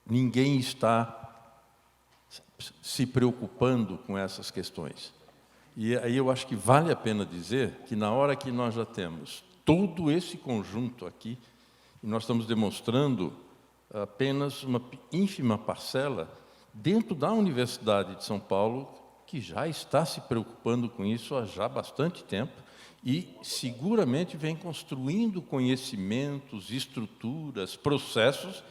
ninguém está se preocupando com essas questões. E aí eu acho que vale a pena dizer que, na hora que nós já temos todo esse conjunto aqui, e nós estamos demonstrando apenas uma ínfima parcela dentro da Universidade de São Paulo, que já está se preocupando com isso há já bastante tempo e seguramente vem construindo conhecimentos, estruturas, processos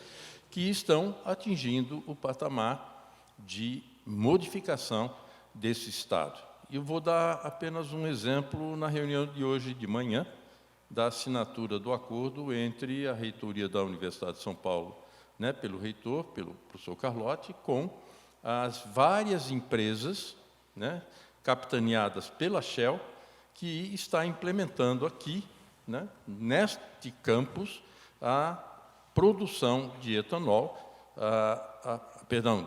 que estão atingindo o patamar de modificação desse Estado. Eu vou dar apenas um exemplo na reunião de hoje de manhã, da assinatura do acordo entre a reitoria da Universidade de São Paulo, né, pelo reitor, pelo professor Carlotti, com as várias empresas, né, capitaneadas pela Shell, que está implementando aqui, né, neste campus, a produção de etanol,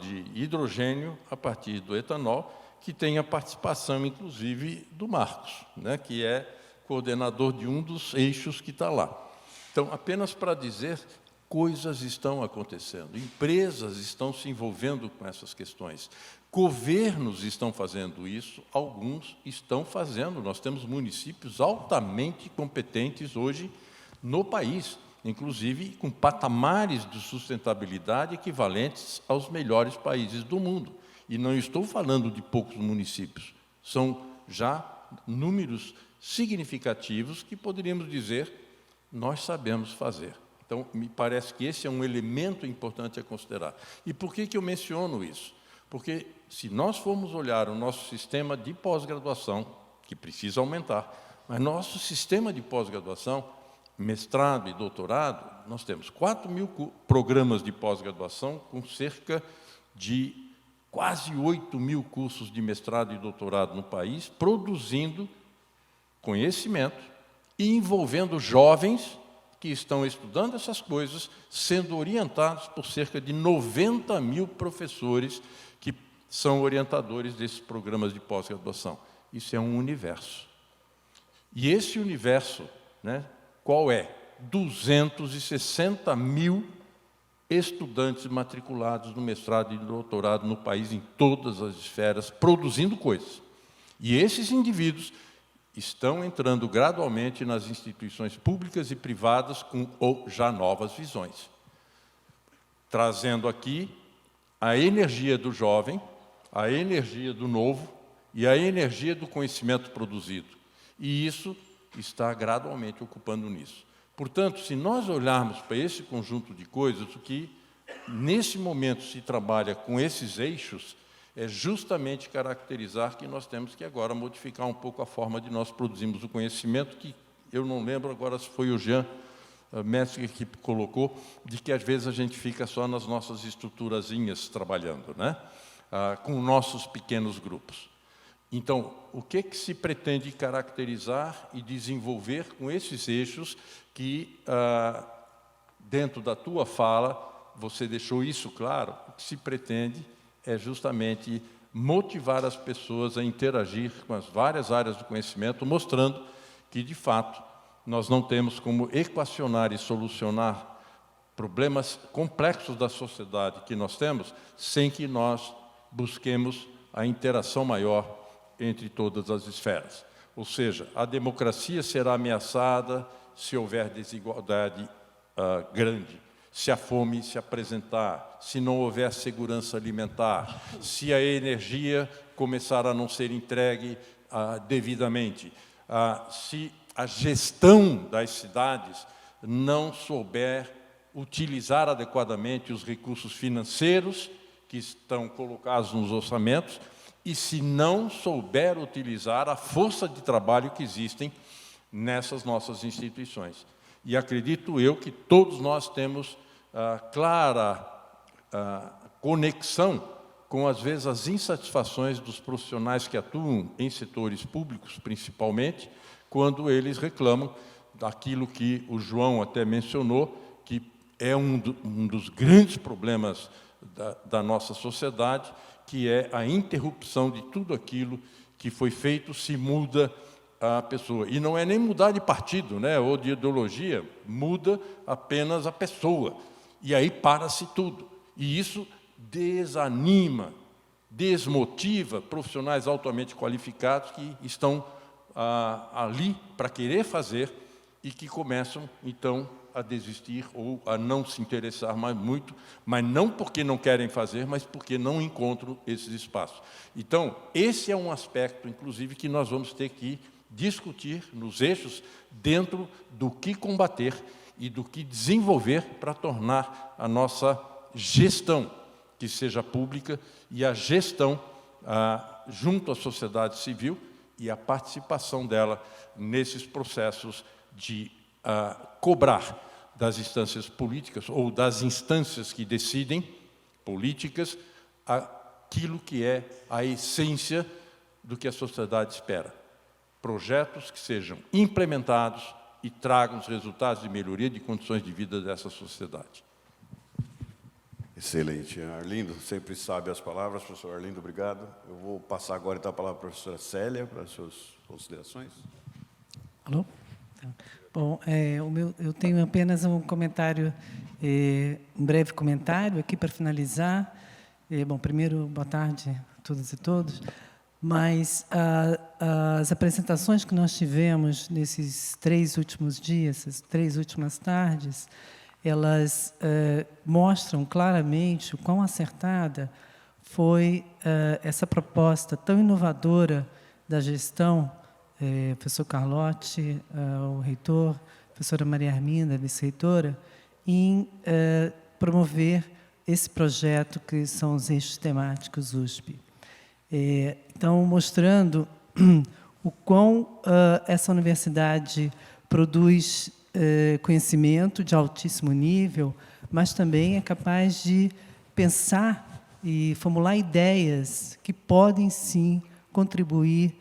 de hidrogênio a partir do etanol, que tem a participação, inclusive, do Marcos, né, que é coordenador de um dos eixos que está lá. Então, apenas para dizer, coisas estão acontecendo, empresas estão se envolvendo com essas questões, governos estão fazendo isso, alguns estão fazendo. Nós temos municípios altamente competentes hoje no país, inclusive com patamares de sustentabilidade equivalentes aos melhores países do mundo. E não estou falando de poucos municípios, são já números significativos que poderíamos dizer nós sabemos fazer. Então, me parece que esse é um elemento importante a considerar. E por que eu menciono isso? Porque, se nós formos olhar o nosso sistema de pós-graduação, que precisa aumentar, mas nosso sistema de pós-graduação, mestrado e doutorado, nós temos 4.000 programas de pós-graduação com cerca de quase 8.000 cursos de mestrado e doutorado no país, produzindo conhecimento e envolvendo jovens que estão estudando essas coisas, sendo orientados por cerca de 90.000 professores que são orientadores desses programas de pós-graduação. Isso é um universo. E esse universo, né, qual é? 260.000 estudantes matriculados no mestrado e doutorado no país, em todas as esferas, produzindo coisas. E esses indivíduos estão entrando gradualmente nas instituições públicas e privadas com já novas visões, trazendo aqui a energia do jovem, a energia do novo e a energia do conhecimento produzido. E isso está gradualmente ocupando nisso. Portanto, se nós olharmos para esse conjunto de coisas, o que nesse momento se trabalha com esses eixos é justamente caracterizar que nós temos que agora modificar um pouco a forma de nós produzirmos o conhecimento, que eu não lembro agora se foi o Jean Mestre que colocou, de que às vezes a gente fica só nas nossas estruturazinhas trabalhando, né? Com nossos pequenos grupos. Então, o que se pretende caracterizar e desenvolver com esses eixos que, dentro da tua fala, você deixou isso claro? O que se pretende é justamente motivar as pessoas a interagir com as várias áreas do conhecimento, mostrando que, de fato, nós não temos como equacionar e solucionar problemas complexos da sociedade que nós temos sem que nós busquemos a interação maior entre todas as esferas. Ou seja, a democracia será ameaçada se houver desigualdade grande, se a fome se apresentar, se não houver segurança alimentar, se a energia começar a não ser entregue devidamente, se a gestão das cidades não souber utilizar adequadamente os recursos financeiros que estão colocados nos orçamentos, e se não souber utilizar a força de trabalho que existem nessas nossas instituições. E acredito eu que todos nós temos clara conexão com, às vezes, as insatisfações dos profissionais que atuam em setores públicos, principalmente, quando eles reclamam daquilo que o João até mencionou, que é um dos grandes problemas da nossa sociedade, que é a interrupção de tudo aquilo que foi feito, se muda a pessoa. E não é nem mudar de partido, né, ou de ideologia, muda apenas a pessoa. E aí para-se tudo. E isso desanima, desmotiva profissionais altamente qualificados que estão ali para querer fazer e que começam, então, a desistir ou a não se interessar mais muito, mas não porque não querem fazer, mas porque não encontram esses espaços. Então, esse é um aspecto, inclusive, que nós vamos ter que discutir nos eixos dentro do que combater e do que desenvolver para tornar a nossa gestão, que seja pública, e a gestão junto à sociedade civil e a participação dela nesses processos de cobrar das instâncias políticas ou das instâncias que decidem políticas aquilo que é a essência do que a sociedade espera. Projetos que sejam implementados e tragam os resultados de melhoria de condições de vida dessa sociedade. Excelente. Arlindo sempre sabe as palavras. Professor Arlindo, obrigado. Eu vou passar agora então, a palavra para a professora Célia para as suas considerações. Alô? Bom, eu tenho apenas um comentário, um breve comentário aqui para finalizar. Bom, primeiro, boa tarde a todas e todos. Mas as apresentações que nós tivemos nesses 3 últimos dias, essas 3 últimas tardes, elas mostram claramente o quão acertada foi essa proposta tão inovadora da gestão, professor Carlotti, o reitor, professora Maria Arminda, vice-reitora, em promover esse projeto que são os eixos temáticos USP. Então, mostrando o quão essa universidade produz conhecimento de altíssimo nível, mas também é capaz de pensar e formular ideias que podem, sim, contribuir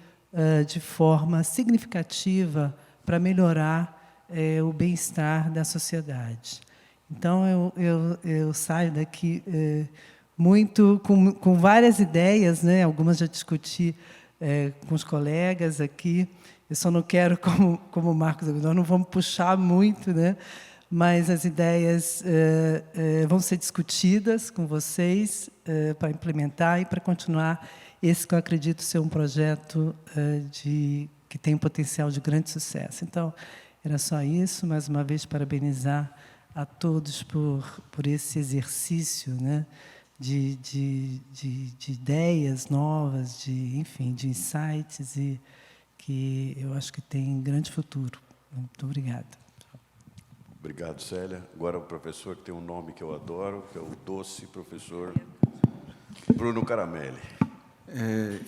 de forma significativa para melhorar o bem-estar da sociedade. Então, eu saio daqui muito com várias ideias, né? Algumas já discuti com os colegas aqui. Eu só não quero, como o Marcos, nós não vamos puxar muito, né? Mas as ideias vão ser discutidas com vocês para implementar e para continuar esse que eu acredito ser um projeto que tem um potencial de grande sucesso. Então, era só isso. Mais uma vez, parabenizar a todos por esse exercício, né? De ideias novas, enfim, de insights, e que eu acho que tem grande futuro. Muito obrigada. Obrigado, Célia. Agora o professor que tem um nome que eu adoro, que é o doce professor Bruno Caramelli.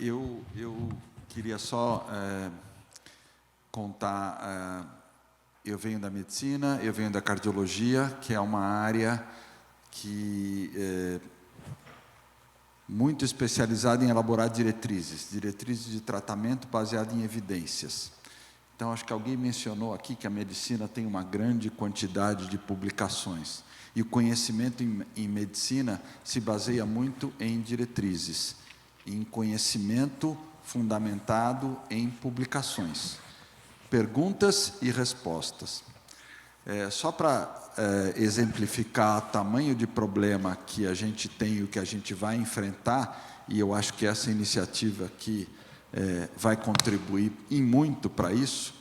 Eu queria só contar, eu venho da medicina, eu venho da cardiologia, que é uma área que muito especializada em elaborar diretrizes de tratamento baseado em evidências. Então, acho que alguém mencionou aqui que a medicina tem uma grande quantidade de publicações. E o conhecimento em medicina se baseia muito em diretrizes, em conhecimento fundamentado em publicações. Perguntas e respostas. Só para exemplificar o tamanho de problema que a gente tem e o que a gente vai enfrentar, e eu acho que essa iniciativa aqui vai contribuir e muito para isso.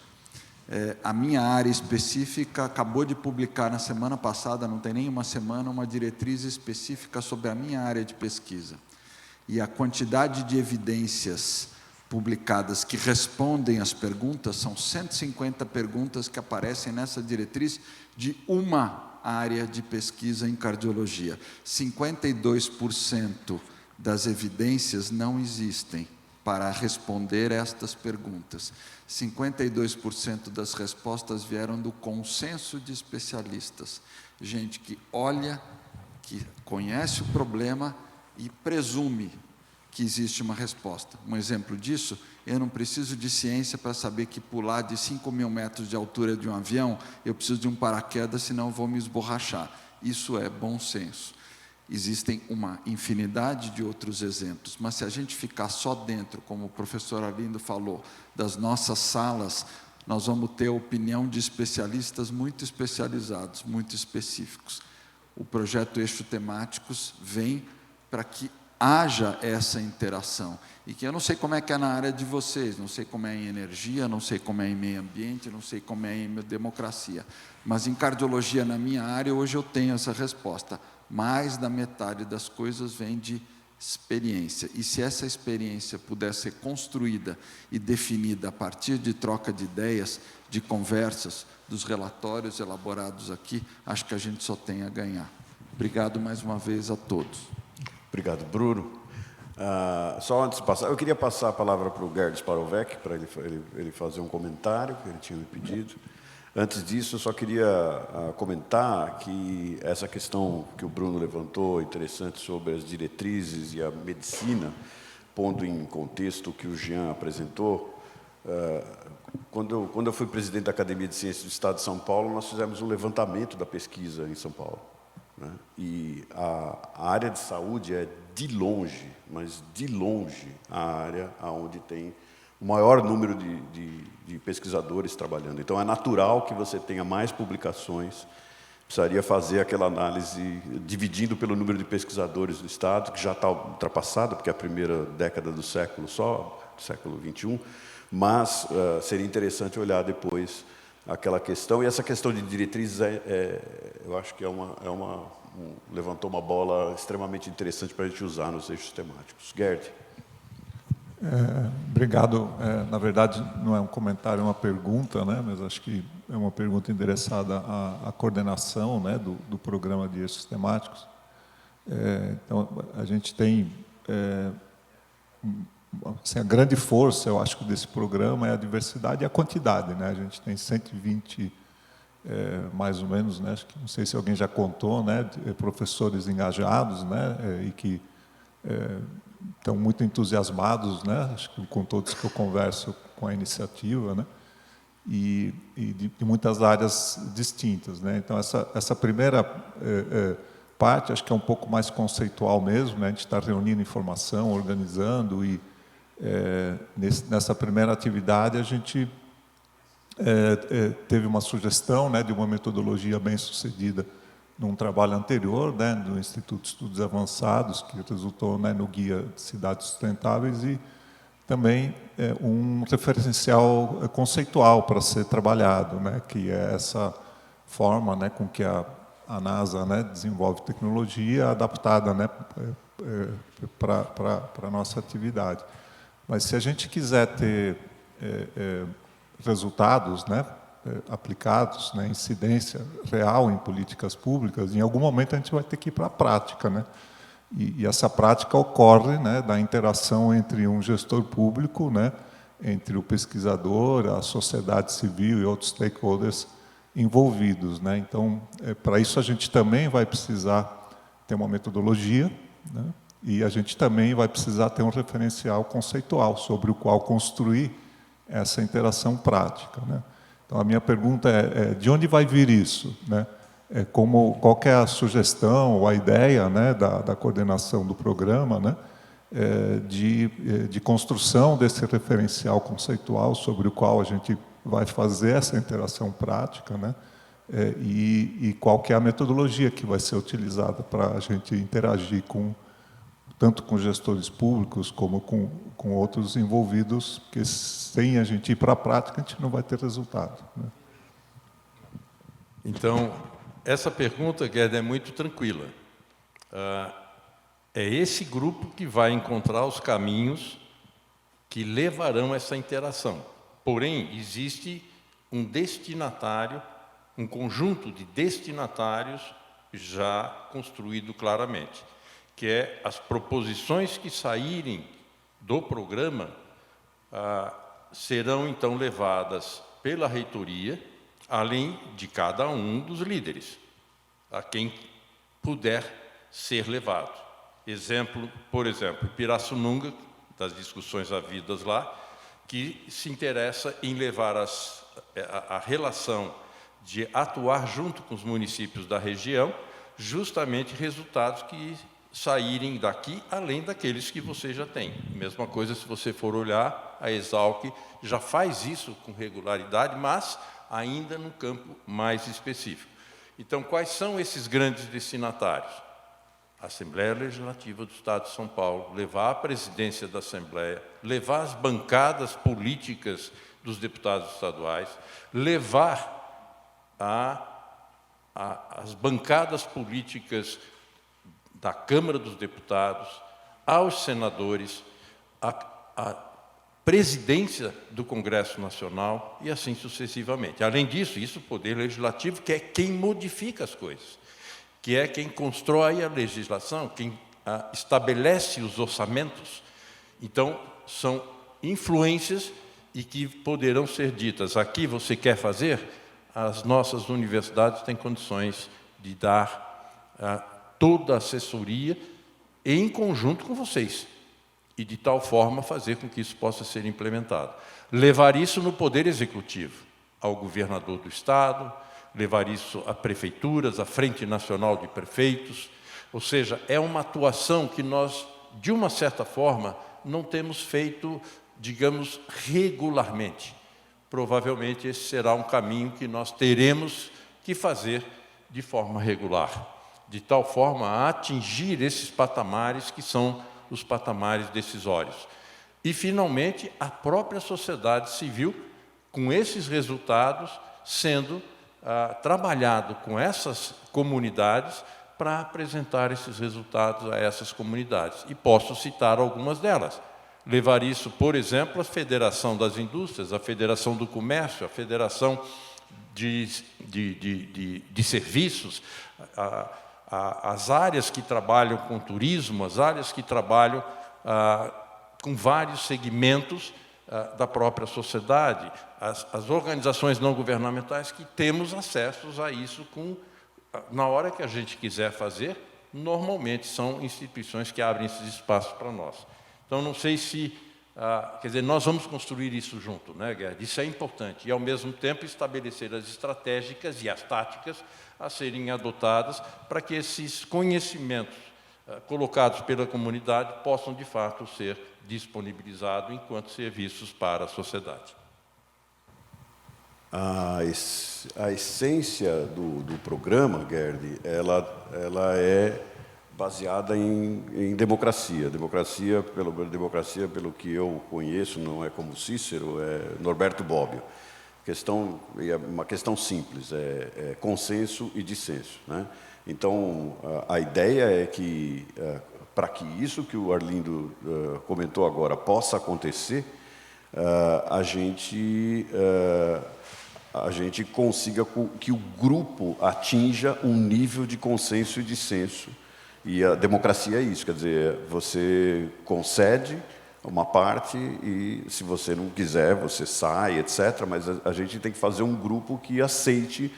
A minha área específica acabou de publicar na semana passada, não tem nem uma semana, uma diretriz específica sobre a minha área de pesquisa. E a quantidade de evidências publicadas que respondem às perguntas, são 150 perguntas que aparecem nessa diretriz de uma área de pesquisa em cardiologia. 52% das evidências não existem para responder estas perguntas. 52% das respostas vieram do consenso de especialistas. Gente que olha, que conhece o problema e presume que existe uma resposta. Um exemplo disso, eu não preciso de ciência para saber que pular de 5.000 metros de altura de um avião, eu preciso de um paraquedas, senão eu vou me esborrachar. Isso é bom senso. Existem uma infinidade de outros exemplos, mas se a gente ficar só dentro, como o professor Arlindo falou, das nossas salas, nós vamos ter a opinião de especialistas muito especializados, muito específicos. O projeto Eixo Temáticos vem para que haja essa interação, e que eu não sei como é que é na área de vocês, não sei como é em energia, não sei como é em meio ambiente, não sei como é em democracia, mas em cardiologia, na minha área, hoje eu tenho essa resposta. Mais da metade das coisas vem de experiência, e se essa experiência puder ser construída e definida a partir de troca de ideias, de conversas, dos relatórios elaborados aqui, acho que a gente só tem a ganhar. Obrigado mais uma vez a todos. Obrigado, Bruno. Só antes de passar, eu queria passar a palavra para o Gerd Sparovec, para ele fazer um comentário que ele tinha me pedido. Antes disso, eu só queria comentar que essa questão que o Bruno levantou, interessante, sobre as diretrizes e a medicina, pondo em contexto o que o Jean apresentou. Quando eu fui presidente da Academia de Ciências do Estado de São Paulo, nós fizemos um levantamento da pesquisa em São Paulo. E a área de saúde é, de longe, mas de longe, a área onde tem o maior número de pesquisadores trabalhando. Então, é natural que você tenha mais publicações. Precisaria fazer aquela análise dividindo pelo número de pesquisadores do Estado, que já está ultrapassada, porque é a primeira década do século do século XXI, mas seria interessante olhar depois aquela questão. E essa questão de diretrizes, eu acho que levantou uma bola extremamente interessante para a gente usar nos eixos temáticos. Gerd. Obrigado. Na verdade, não é um comentário, é uma pergunta, né? Mas acho que é uma pergunta endereçada à coordenação, né, do programa de eixos temáticos. Então, a gente tem assim, a grande força, eu acho, desse programa é a diversidade e a quantidade, né? A gente tem 120, mais ou menos, né? Acho que, não sei se alguém já contou, né, de professores engajados, né, e que estão muito entusiasmados, né, acho que com todos que eu converso com a iniciativa, né, e de muitas áreas distintas, né. Então essa primeira parte acho que é um pouco mais conceitual mesmo, né, a gente está reunindo informação, organizando, e nessa primeira atividade a gente teve uma sugestão, né, de uma metodologia bem sucedida num trabalho anterior, né, do Instituto de Estudos Avançados, que resultou, né, no Guia de Cidades Sustentáveis, e também um referencial conceitual para ser trabalhado, né, que é essa forma, né, com que a NASA, né, desenvolve tecnologia adaptada, né, para a nossa atividade. Mas se a gente quiser ter resultados, né, aplicados, né, incidência real em políticas públicas, em algum momento a gente vai ter que ir para a prática, né? E essa prática ocorre, né, da interação entre um gestor público, né, entre o pesquisador, a sociedade civil e outros stakeholders envolvidos, né? Então, para isso a gente também vai precisar ter uma metodologia, né? E a gente também vai precisar ter um referencial conceitual sobre o qual construir essa interação prática, né? Então, a minha pergunta é de onde vai vir isso, né? Qual que é a sugestão ou a ideia, né, da coordenação do programa, né, de construção desse referencial conceitual sobre o qual a gente vai fazer essa interação prática, né, e qual que é a metodologia que vai ser utilizada para a gente interagir tanto com gestores públicos como com outros envolvidos, porque sem a gente ir para a prática, a gente não vai ter resultado, né? Então, essa pergunta, Guedes, é muito tranquila. É esse grupo que vai encontrar os caminhos que levarão essa interação. Porém, existe um destinatário, um conjunto de destinatários já construído claramente, que é as proposições que saírem do programa serão, então, levadas pela reitoria, além de cada um dos líderes, a quem puder ser levado. Por exemplo, Pirassununga, das discussões havidas lá, que se interessa em levar a relação de atuar junto com os municípios da região, justamente resultados que saírem daqui, além daqueles que você já tem. Mesma coisa se você for olhar, a Exalc já faz isso com regularidade, mas ainda no campo mais específico. Então, quais são esses grandes destinatários? A Assembleia Legislativa do Estado de São Paulo, levar a presidência da Assembleia, levar as bancadas políticas dos deputados estaduais, levar as bancadas políticas da Câmara dos Deputados, aos senadores, a presidência do Congresso Nacional e assim sucessivamente. Além disso, o Poder Legislativo, que é quem modifica as coisas, que é quem constrói a legislação, quem estabelece os orçamentos. Então, são influências e que poderão ser ditas. Aqui você quer fazer? As nossas universidades têm condições de dar toda a assessoria em conjunto com vocês, e de tal forma fazer com que isso possa ser implementado. Levar isso no Poder Executivo, ao governador do Estado, levar isso a prefeituras, à Frente Nacional de Prefeitos, ou seja, é uma atuação que nós, de uma certa forma, não temos feito, digamos, regularmente. Provavelmente esse será um caminho que nós teremos que fazer de forma regular, de tal forma a atingir esses patamares que são os patamares decisórios. E, finalmente, a própria sociedade civil, com esses resultados, sendo trabalhado com essas comunidades para apresentar esses resultados a essas comunidades. E posso citar algumas delas. Levar isso, por exemplo, à Federação das Indústrias, à Federação do Comércio, à Federação de Serviços, as áreas que trabalham com turismo, as áreas que trabalham com vários segmentos da própria sociedade, as organizações não governamentais que temos acesso a isso na hora que a gente quiser fazer, normalmente são instituições que abrem esses espaços para nós. Então, não sei se... quer dizer, nós vamos construir isso junto, né, Guedes? Isso é importante. E, ao mesmo tempo, estabelecer as estratégicas e as táticas a serem adotadas para que esses conhecimentos colocados pela comunidade possam, de fato, ser disponibilizados enquanto serviços para a sociedade. A essência do programa, Gerd, ela é baseada em democracia. Democracia, pelo que eu conheço, não é como Cícero, é Norberto Bobbio. É uma questão simples, é consenso e dissenso, né? Então, a ideia é que, para que isso que o Arlindo comentou agora possa acontecer, a gente consiga que o grupo atinja um nível de consenso e dissenso. E a democracia é isso, quer dizer, você concede uma parte e, se você não quiser, você sai, etc. Mas a gente tem que fazer um grupo que aceite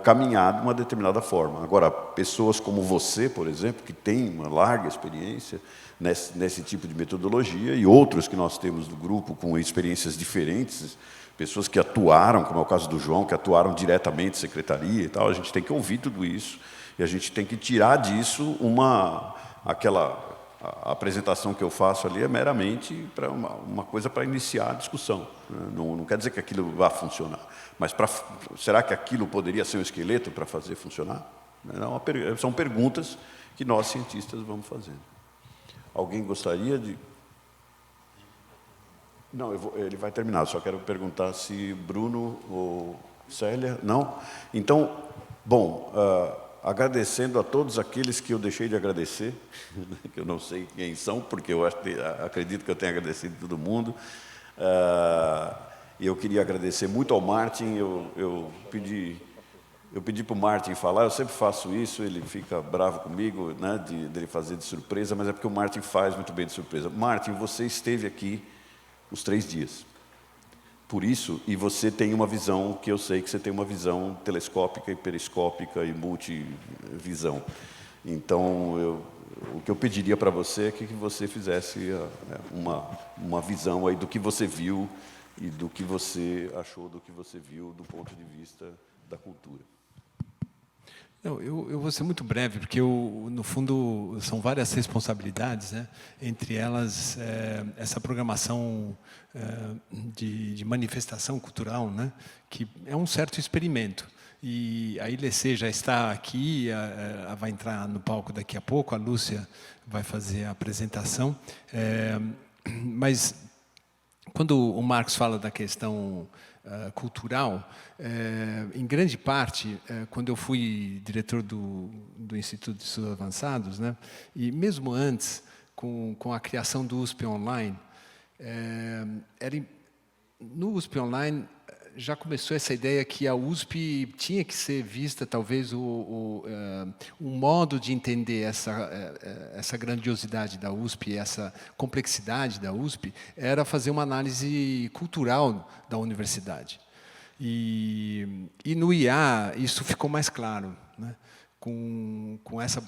caminhar de uma determinada forma. Agora, pessoas como você, por exemplo, que tem uma larga experiência nesse tipo de metodologia, e outros que nós temos do grupo com experiências diferentes, pessoas que atuaram, como é o caso do João, que atuaram diretamente em secretaria e tal, a gente tem que ouvir tudo isso, e a gente tem que tirar disso a apresentação que eu faço ali é meramente para uma coisa para iniciar a discussão. Não quer dizer que aquilo vá funcionar, mas será que aquilo poderia ser um esqueleto para fazer funcionar? São perguntas que nós, cientistas, vamos fazendo. Alguém gostaria de... Não, ele vai terminar, só quero perguntar se Bruno ou Célia... Não? Então, bom... agradecendo a todos aqueles que eu deixei de agradecer, que eu não sei quem são, porque eu acredito que eu tenho agradecido todo mundo. Eu queria agradecer muito ao Martin. Eu pedi para o Martin falar, eu sempre faço isso, ele fica bravo comigo, né, dele fazer de surpresa, mas é porque o Martin faz muito bem de surpresa. Martin, você esteve aqui os 3 dias. Por isso, e você tem uma visão, que eu sei que você tem uma visão telescópica e periscópica e multivisão. Então, o que eu pediria para você é que você fizesse uma visão aí do que você viu e do que você achou do que você viu do ponto de vista da cultura. Não, eu vou ser muito breve, porque, no fundo, são várias responsabilidades, né? Entre elas, essa programação de manifestação cultural, né? Que é um certo experimento. E a ILEC já está aqui, vai entrar no palco daqui a pouco, a Lúcia vai fazer a apresentação. Mas, quando o Marcos fala da questão cultural, em grande parte, quando eu fui diretor do Instituto de Estudos Avançados, né, e mesmo antes, com a criação do USP Online, no USP Online já começou essa ideia que a USP tinha que ser vista, talvez, um modo de entender essa grandiosidade da USP, essa complexidade da USP, era fazer uma análise cultural da universidade. E no IA isso ficou mais claro, né? Com essa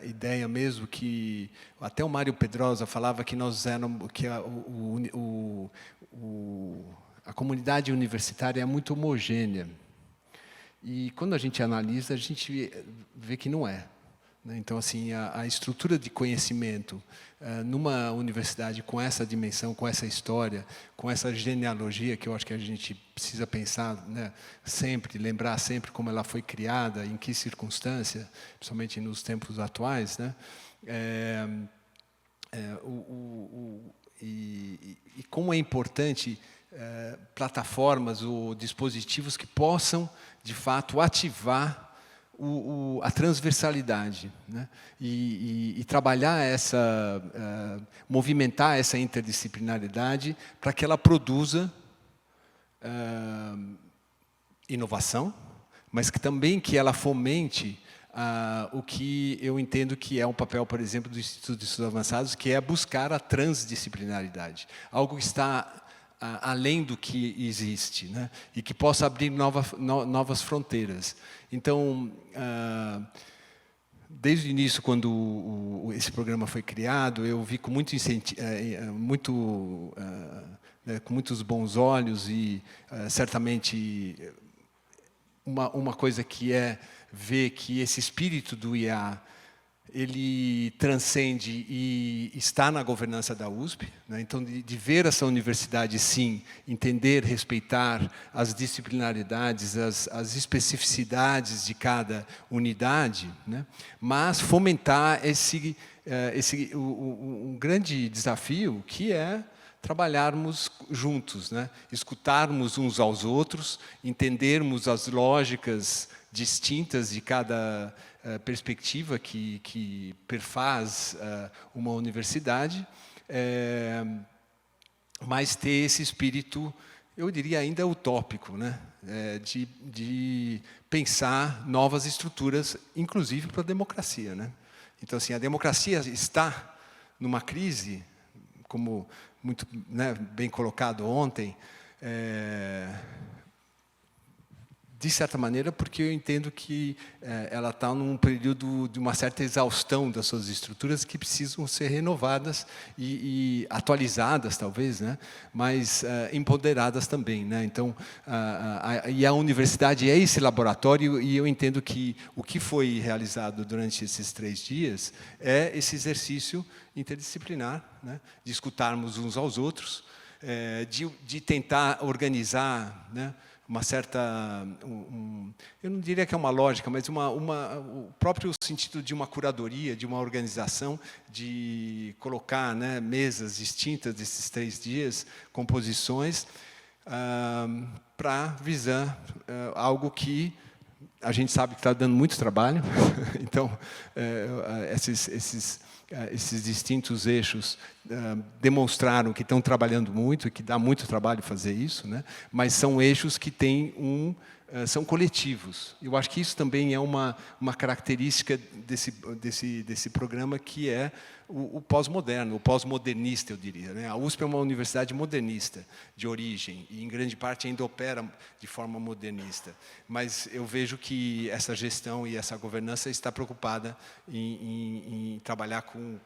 ideia mesmo que até o Mário Pedrosa falava que nós éramos, que a comunidade universitária é muito homogênea. E, quando a gente analisa, a gente vê que não é. Então, assim, a estrutura de conhecimento numa universidade com essa dimensão, com essa história, com essa genealogia, que eu acho que a gente precisa pensar, né, sempre, lembrar sempre como ela foi criada, em que circunstância, principalmente nos tempos atuais, né, e como é importante plataformas ou dispositivos que possam, de fato, ativar a transversalidade, né? E trabalhar movimentar essa interdisciplinaridade para que ela produza inovação, mas que ela fomente o que eu entendo que é um papel, por exemplo, do Instituto de Estudos Avançados, que é buscar a transdisciplinaridade, algo que está além do que existe, né? E que possa abrir novas fronteiras. Então, desde o início, quando esse programa foi criado, eu vi com com muitos bons olhos e, certamente, uma coisa que é ver que esse espírito do IA ele transcende e está na governança da USP, né? Então, de ver essa universidade, sim, entender, respeitar as disciplinaridades, as especificidades de cada unidade, né? Mas fomentar um grande desafio, que é trabalharmos juntos, né? Escutarmos uns aos outros, entendermos as lógicas distintas de cada perspectiva que perfaz uma universidade, mas ter esse espírito, eu diria ainda utópico, né? De pensar novas estruturas, inclusive para a democracia, né? Então, assim, a democracia está numa crise, como muito, né, bem colocado ontem, de certa maneira, porque eu entendo que ela está num período de uma certa exaustão das suas estruturas que precisam ser renovadas e atualizadas, talvez, né? Mas empoderadas também, né? Então, e a universidade é esse laboratório, e eu entendo que o que foi realizado durante esses 3 dias é esse exercício interdisciplinar, né? De escutarmos uns aos outros, de tentar organizar, né? Uma certa, eu não diria que é uma lógica, mas o próprio sentido de uma curadoria, de uma organização, de colocar, né, mesas distintas desses 3 dias, composições, para visar algo que a gente sabe que está dando muito trabalho. Então, esses distintos eixos demonstraram que estão trabalhando muito e que dá muito trabalho fazer isso, né? Mas são eixos que têm são coletivos. Eu acho que isso também é uma característica desse programa, que é o pós-moderno, o pós-modernista, eu diria, né? A USP é uma universidade modernista, de origem, e em grande parte ainda opera de forma modernista. Mas eu vejo que essa gestão e essa governança está preocupada em trabalhar com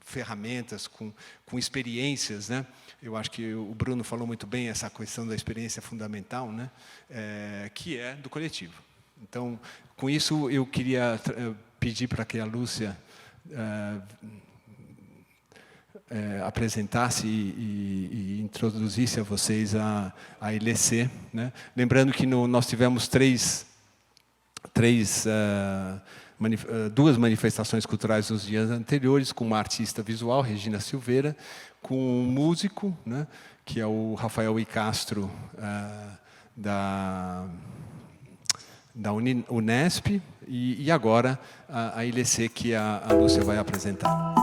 ferramentas, com experiências, né? Eu acho que o Bruno falou muito bem essa questão da experiência fundamental, né? Que é do coletivo. Então, com isso, eu queria pedir para que a Lúcia apresentasse e introduzisse a vocês a ILC, né? Lembrando que nós tivemos duas manifestações culturais nos dias anteriores, com uma artista visual, Regina Silveira, com um músico, né, que é o Rafael I. Castro, da Unesp, e agora a ILC, que a Lúcia vai apresentar.